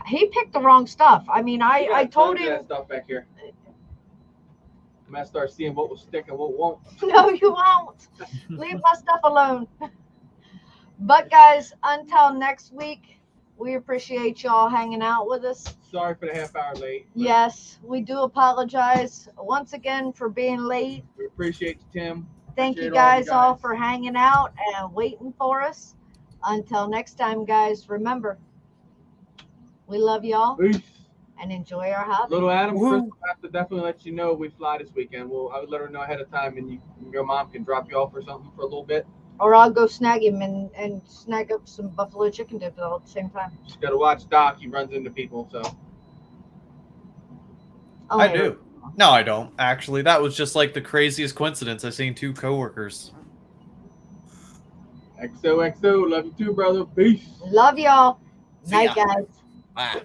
He picked the wrong stuff. I mean, We I got told tons of him, that stuff back here. I'm gonna start seeing what will stick and what won't. no, you won't. Leave my stuff alone. But guys, until next week, we appreciate y'all hanging out with us. Sorry for the half hour late. but Yes, we do apologize once again for being late. We appreciate you, Tim. Thank you Appreciate all you guys all guys. for hanging out and waiting for us. Until next time, guys, remember, we love y'all Peace. and enjoy our hobby. Little Adam, Woo. Chris will have to definitely let you know we fly this weekend. I would let her know ahead of time, and your mom can drop you off or something for a little bit. Or I'll go snag him and snag up some buffalo chicken dips all at the same time. Just gotta watch Doc. He runs into people, so Oh, I yeah. do. No, I don't. Actually, that was just like the craziest coincidence. I've seen two coworkers. XOXO. Love you too, brother. Peace. Love y'all. See Night, ya. guys. Bye.